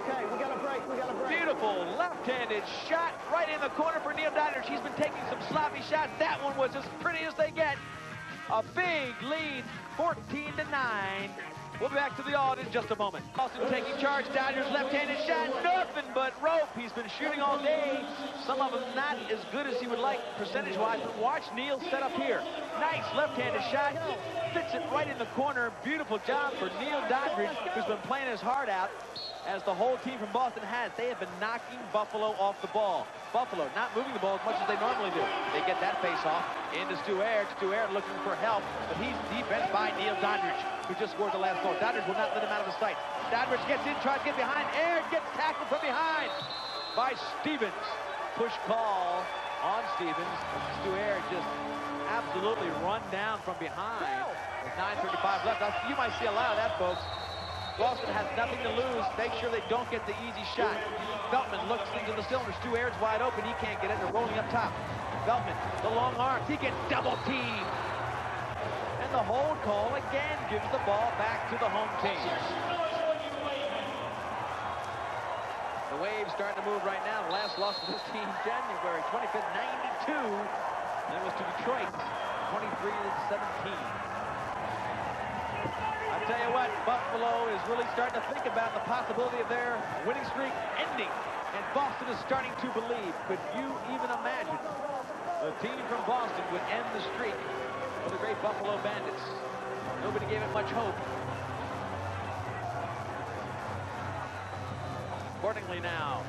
Okay, we got a break. Beautiful left-handed shot right in the corner for Neil Doddridge. He's been taking some sloppy shots. That one was as pretty as they get. A big lead, 14-9. We'll be back to the audit in just a moment. Boston taking charge. Dodgers left-handed shot. Nothing but rope. He's been shooting all day. Some of them not as good as he would like percentage-wise, but watch Neil set up here. Nice left-handed shot. Fits it right in the corner. Beautiful job for Neil Doddridge, who's been playing his heart out, as the whole team from Boston has. They have been knocking Buffalo off the ball. Buffalo not moving the ball as much as they normally do. They get that face-off into Stu Aird. Stu Aird looking for help, but he's defensed by Neil Doddridge, who just scored the last goal. Doddridge will not let him out of his sight. Doddridge gets in, tries to get behind. Aird gets tackled from behind by Stevens. Push call on Stevens. Stu Aird just absolutely run down from behind. With 9:35 left. Now, you might see a lot of that, folks. Boston has nothing to lose. Make sure they don't get the easy shot. Beltman looks into the cylinder. Stu Aird's wide open. He can't get it. They're rolling up top. Beltman, the long arms. He gets double teamed. And the hold call again gives the ball back to the home team. The Waves starting to move right now. The last loss of this team, January 25th, 92. And it was to Detroit, 23-17. I tell you what, Buffalo is really starting to think about the possibility of their winning streak ending, and Boston is starting to believe. Could you even imagine the team from Boston would end the streak of the great Buffalo Bandits? Nobody gave it much hope. Accordingly now,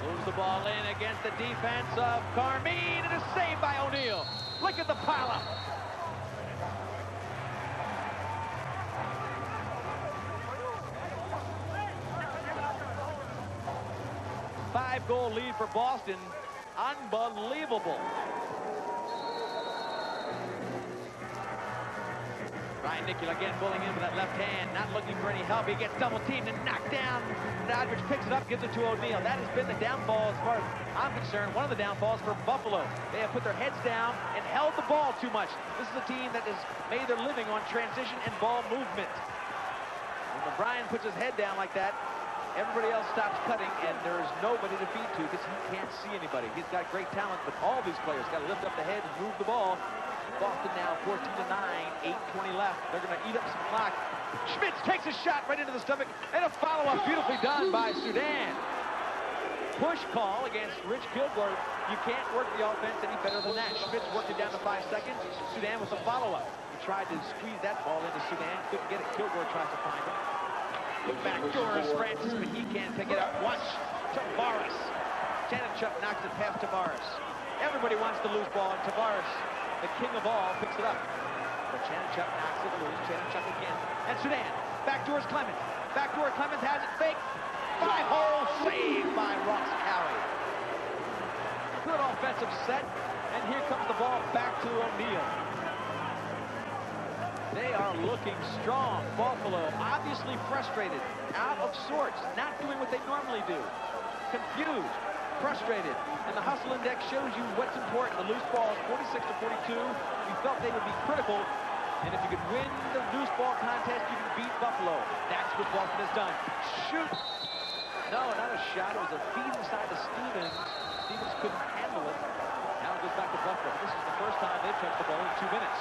moves the ball in against the defense of Carmine. It is saved by O'Neal. Look at the pileup. 5-goal lead for Boston. Unbelievable. Ryan Nicola again pulling in with that left hand, not looking for any help. He gets double teamed and knocked down. Doddridge picks it up, gives it to O'Neal. That has been the downfall, as far as I'm concerned, one of the downfalls for Buffalo. They have put their heads down and held the ball too much. This is a team that has made their living on transition and ball movement. When Brian puts his head down like that, Everybody else stops cutting, and there's nobody to feed to because he can't see anybody. He's got great talent, but all these players got to lift up the head and move the ball. Boston now 14-9, 8:20 left. They're going to eat up some clock. Schmitz takes a shot right into the stomach, and a follow-up beautifully done by Sudan. Push call against Rich Kilgore. You can't work the offense any better than that. Schmitz worked it down to 5 seconds. Sudan with a follow-up. He tried to squeeze that ball into Sudan. Couldn't get it. Kilgore tries to find him. Look back doors, Francis, but he can't pick it up. Watch Tavares. Janachuk knocks it past Tavares. Everybody wants the loose ball, and Tavares, the king of all, picks it up. But Janachuk knocks it loose. Janachuk again. And Sudan. Backdoors Clemens. Backdoor Clemens has it fake. 5-hole save by Ross Cowie. Good offensive set. And here comes the ball back to O'Neal. They are looking strong. Buffalo obviously frustrated, out of sorts, not doing what they normally do. Confused, frustrated. And the hustle index shows you what's important. The loose ball is 46-42. You felt they would be critical. And if you could win the loose ball contest, you can beat Buffalo. That's what Boston has done. Shoot. No, not a shot. It was a feed inside to Stevens. Stevens couldn't handle it. Now it goes back to Buffalo. This is the first time they've touched the ball in 2 minutes.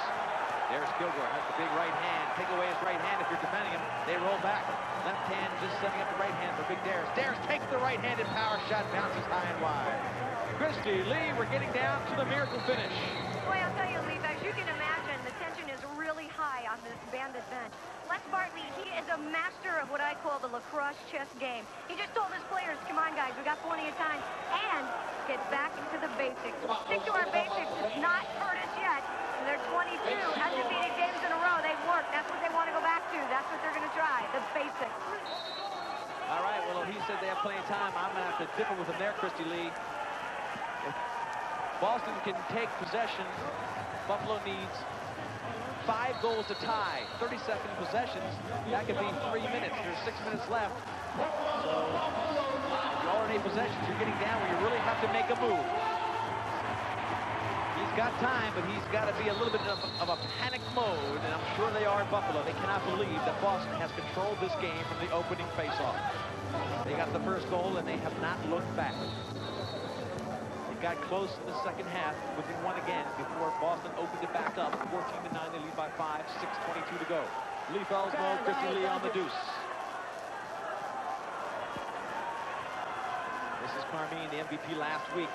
There's Kilgore, has the big right hand. Take away his right hand if you're defending him. They roll back. Left hand just setting up the right hand for Big Darius. Darius takes the right-handed power shot, bounces high and wide. Christy Lee, we're getting down to the miracle finish. Boy, I'll tell you, Lee, as you can imagine, the tension is really high on this Bandit bench. Les Bartley, he is a master of what I call the lacrosse chess game. He just told his players, come on, guys, we got plenty of time, and get back into the basics. We'll stick to our basics. It's not hurt us yet. They're 22 undefeated games in a row. They've worked. That's what they want to go back to. That's what they're going to try, the basics. All right, well, he said they have plenty of time. I'm going to have to differ with him there, Christy Lee. If Boston can take possession, Buffalo needs 5 goals to tie. 30-second possessions, that could be 3 minutes. There's 6 minutes left. So if you already possessions, you're getting down where you really have to make a move. He's got time, but he's got to be a little bit of a panic mode, and I'm sure they are in Buffalo. They cannot believe that Boston has controlled this game from the opening faceoff. They got the first goal, and they have not looked back. They got close in the second half, within one again, before Boston opened it back up. 14-9, they lead by 5, 6:22 to go. Lee Felsmo, Christy Lee on the deuce. This is Carmine, the MVP last week.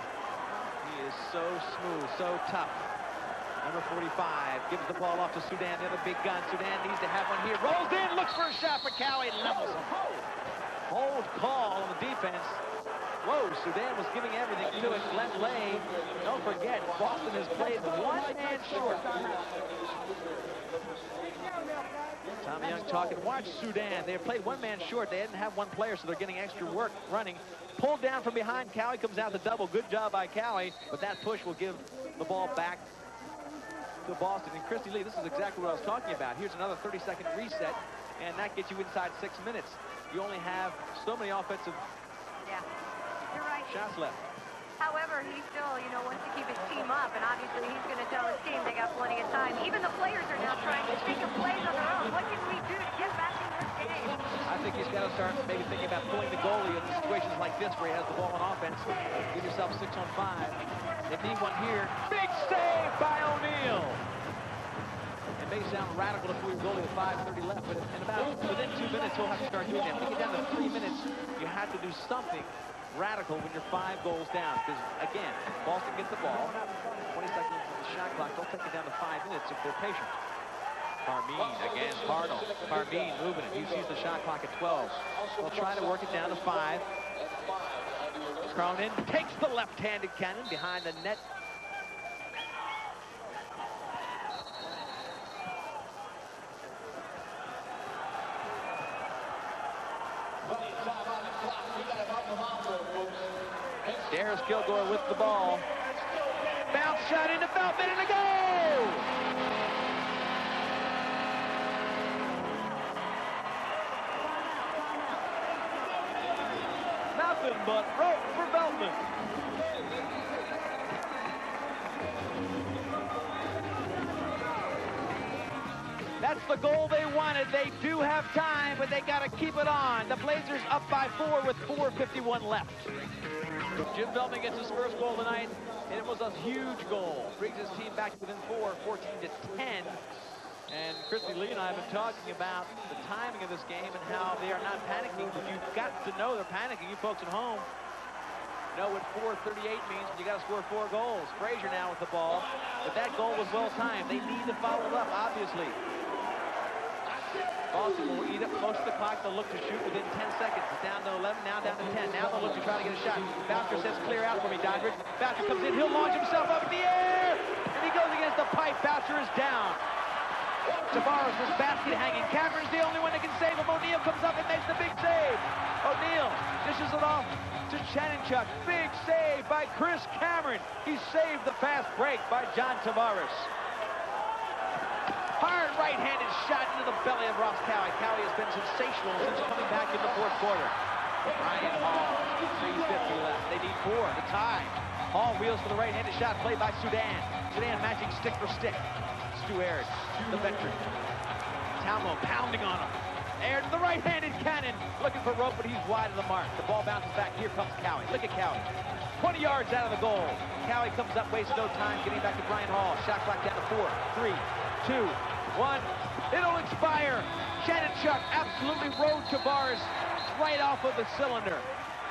He is so smooth, so tough. Number 45 gives the ball off to Sudan, the other big gun. Sudan needs to have one here. Rolls in, looks for a shot for Cowie, levels him. Hold call on the defense. Whoa, Sudan was giving everything to it. Glenn Lay, don't forget, Boston has played one man short. Tommy Young talking, watch Sudan. They have played one man short. They didn't have one player, so they're getting extra work running. Pulled down from behind, Cowie comes out the double. Good job by Cowie, but that push will give the ball back to Boston. And Christy Lee, this is exactly what I was talking about. Here's another 30-second reset, and that gets you inside 6 minutes. You only have so many offensive You're right. shots left. However, he still, wants to keep his team up, and obviously he's going to tell his team they got plenty of time. Even the players are now trying to think of plays on their own. What can we do to get back in this game? I think he's got to start maybe thinking about pulling the goalie in situations like this where he has the ball on offense. Give yourself 6 on 5. They need one here. Big save by O'Neal. It may sound radical to pull your goalie with 5:30 left, but within 2 minutes, he'll have to start doing that. When you get down to 3 minutes, you have to do something radical when you're 5 goals down. Because, again, Boston gets the ball. 20 seconds on the shot clock. They'll take it down to 5 minutes if they're patient. Carmine again, Cardinal. Carmine moving it. He sees the shot clock at 12. They'll try to work it down to 5. Cronin takes the left-handed cannon behind the net. Darius Kilgore with the ball. Bounce shot into Feldman and a goal! Nothing but rope for Feldman. That That's the goal they wanted. They do have time, but they got to keep it on. The Blazers up by 4 with 4:51 left. Jim Veltman gets his first goal tonight, and it was a huge goal. Brings his team back within 4, 14-10. And Christy Lee and I have been talking about the timing of this game and how they are not panicking, but you've got to know they're panicking. You folks at home know what 4:38 means, but you got to score 4 goals. Frazier now with the ball, but that goal was well timed. They need to follow it up, obviously. Boston will eat up most of the clock. They'll look to shoot within 10 seconds. It's down to 11, now down to 10. Now they'll look to try to get a shot. Boucher says, clear out for me, Doddridge. Boucher comes in, he'll launch himself up in the air, and he goes against the pipe. Boucher is down. Tavares was basket hanging. Cameron's the only one that can save him. O'Neal comes up and makes the big save. O'Neal dishes it off to Shannon-Chuck. Big save by Chris Cameron. He saved the fast break by John Tavares. Hard right-handed shot into the belly of Ross Cowie. Cowie has been sensational since coming back in the fourth quarter. Ryan Hall, 3:50 left. They need 4 to tie. Hall wheels for the right-handed shot played by Sudan. Sudan matching stick for stick. Stu Aird, the veteran. Talmo pounding on him. Aird to the right-handed cannon. Looking for rope, but he's wide of the mark. The ball bounces back. Here comes Cowie. Look at Cowie. 20 yards out of the goal. Cowie comes up, wastes no time, getting back to Brian Hall. Shot clock down to 4, 3, 2, 1. It'll expire. Shannon-Chuck absolutely rode Tavares right off of the cylinder.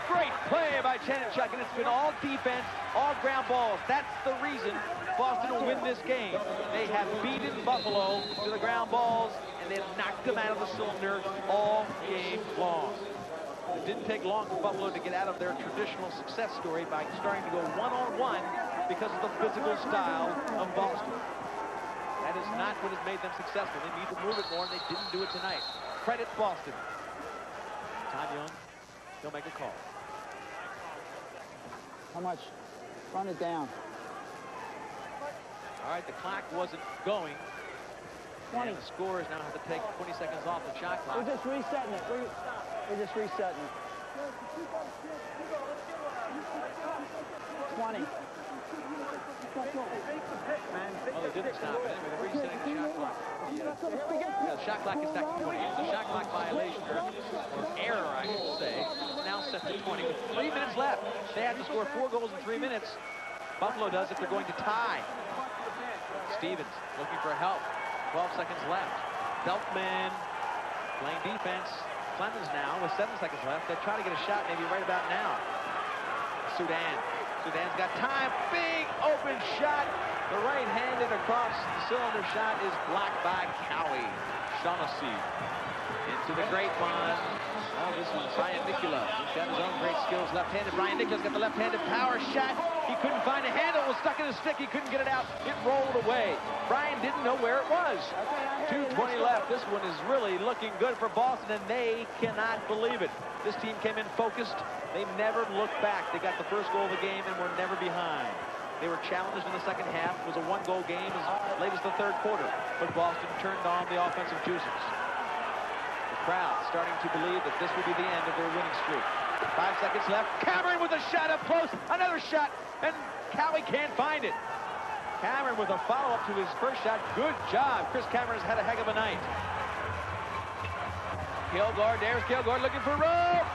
Great play by Shannon-Chuck, and it's been all defense, all ground balls. That's the reason Boston will win this game. They have beaten Buffalo to the ground balls, and they've knocked them out of the cylinder all game long. It didn't take long for Buffalo to get out of their traditional success story by starting to go one-on-one because of the physical style of Boston. That is not what has made them successful. They need to move it more, and they didn't do it tonight. Credit Boston. Tom Young, he'll make a call. How much? Run it down. All right, the clock wasn't going. 20. And the scorers now have to take 20 seconds off the shot clock. We're just resetting it. We're just resetting it. 20. Well, they didn't stop it. Anyway, they're resetting the shot clock. Yeah, the shot clock is back to 20. The shot clock violation, or error, I should say, is now set to 20 with 3 minutes left. They have to score 4 goals in 3 minutes. Buffalo does if they're going to tie. Stevens looking for help. 12 seconds left. Veltman playing defense. Clemens now with 7 seconds left. They try to get a shot maybe right about now. Sudan's got time. Big open shot. The right-handed across the cylinder shot is blocked by Cowie. Shaughnessy into the grapevine. Oh, this is Brian Nicola. He's got his own great skills left-handed. Brian Nicola's got the left-handed power shot. He couldn't find a handle. It was stuck in his stick. He couldn't get it out. It rolled away. Brian didn't know where it was. 2:20 left. This one is really looking good for Boston, and they cannot believe it. This team came in focused. They never looked back. They got the first goal of the game and were never behind. They were challenged in the second half. It was a 1-goal game as late as the third quarter. But Boston turned on the offensive juices. The crowd starting to believe that this would be the end of their winning streak. 5 seconds left. Cameron with a shot up close. Another shot. And Cowie can't find it. Cameron with a follow-up to his first shot. Good job. Chris Cameron has had a heck of a night. Kilgore, there's Kilgore looking for rope.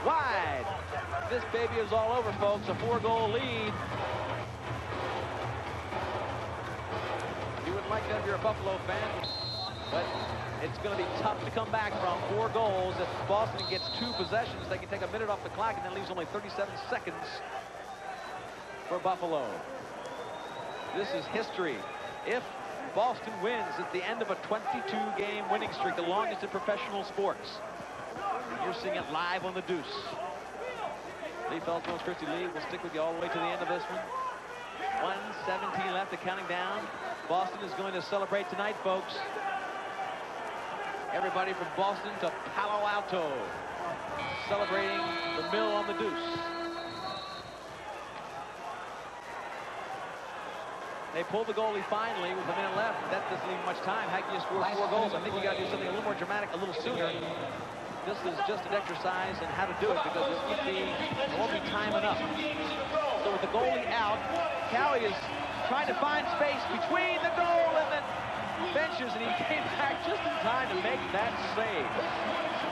Wide. This baby is all over, folks. A 4-goal lead. You wouldn't like that if you're a Buffalo fan, but it's going to be tough to come back from 4 goals. If Boston gets 2 possessions, they can take a minute off the clock, and then leaves only 37 seconds for Buffalo. This is history. If Boston wins at the end of a 22-game winning streak, the longest in professional sports. You're seeing it live on the Deuce. Lee Feltman, Christy Lee will stick with you all the way to the end of this one. 1:17 left, the counting down. Boston is going to celebrate tonight, folks. Everybody from Boston to Palo Alto celebrating the mill on the Deuce. They pulled the goalie finally with a minute left. That doesn't leave much time. How can you score 4 goals? I think you got to do something a little more dramatic, a little sooner. This is just an exercise in how to do it because it won't be time enough. So with the goalie out, Cowie is trying to find space between the goal and the benches, and he came back just in time to make that save.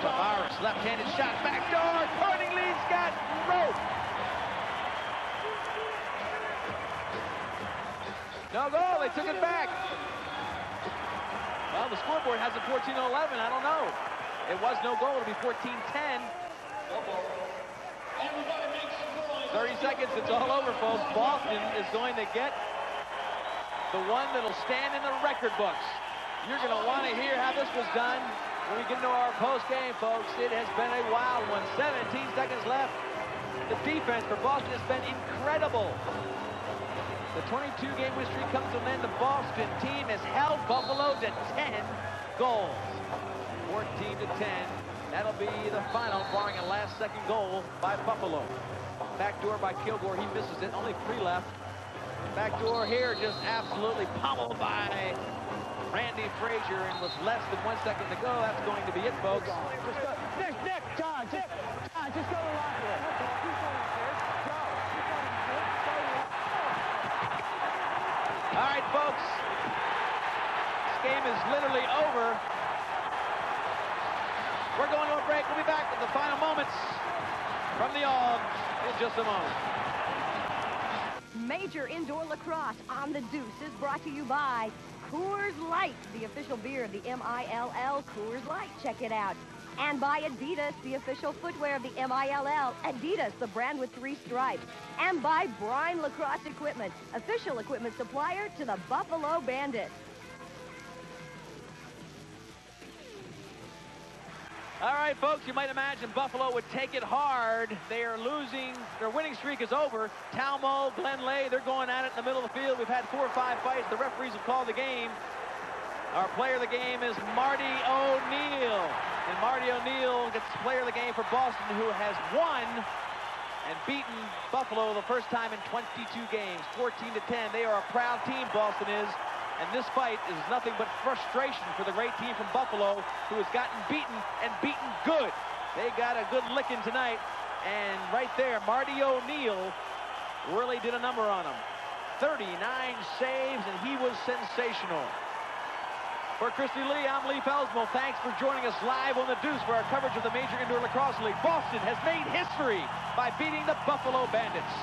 Tavares, left-handed shot, backdoor, Cordingley's got rope. No goal, they took it back. Well, the scoreboard has it 14-11, I don't know. It was no goal, it'll be 14-10. 30 seconds, it's all over, folks. Boston is going to get the one that'll stand in the record books. You're going to want to hear how this was done when we get into our post-game, folks. It has been a wild one. 17 seconds left. The defense for Boston has been incredible. The 22-game win streak comes to an end. The Boston team has held Buffalo to 10 goals. 14-10. That'll be the final, barring a last-second goal by Buffalo. Backdoor by Kilgore. He misses it. Only 3 left. Backdoor here, just absolutely pummeled by Randy Frazier, and with less than 1 second to go, that's going to be it, folks. Nick, John, just go to the locker room. All right, folks. This game is literally over. We're going to a break. We'll be back with the final moments from the Augs in just a moment. Major Indoor Lacrosse on the Deuce is brought to you by Coors Light, the official beer of the MILL. Coors Light, check it out. And by Adidas, the official footwear of the MILL. Adidas, the brand with 3 stripes. And by Brine Lacrosse Equipment, official equipment supplier to the Buffalo Bandits. All right, folks, you might imagine Buffalo would take it hard. They are losing. Their winning streak is over. Talmo, Glenn Lay, they're going at it in the middle of the field. We've had 4 or 5 fights. The referees have called the game. Our player of the game is Marty O'Neill. And Marty O'Neill gets player of the game for Boston, who has won and beaten Buffalo the first time in 22 games, 14-10. They are a proud team, Boston is. And this fight is nothing but frustration for the great team from Buffalo, who has gotten beaten and beaten good. They got a good licking tonight. And right there, Marty O'Neill really did a number on him. 39 saves, and he was sensational. For Christy Lee, I'm Lee Felsmo. Thanks for joining us live on the Deuce for our coverage of the Major Indoor Lacrosse League. Boston has made history by beating the Buffalo Bandits.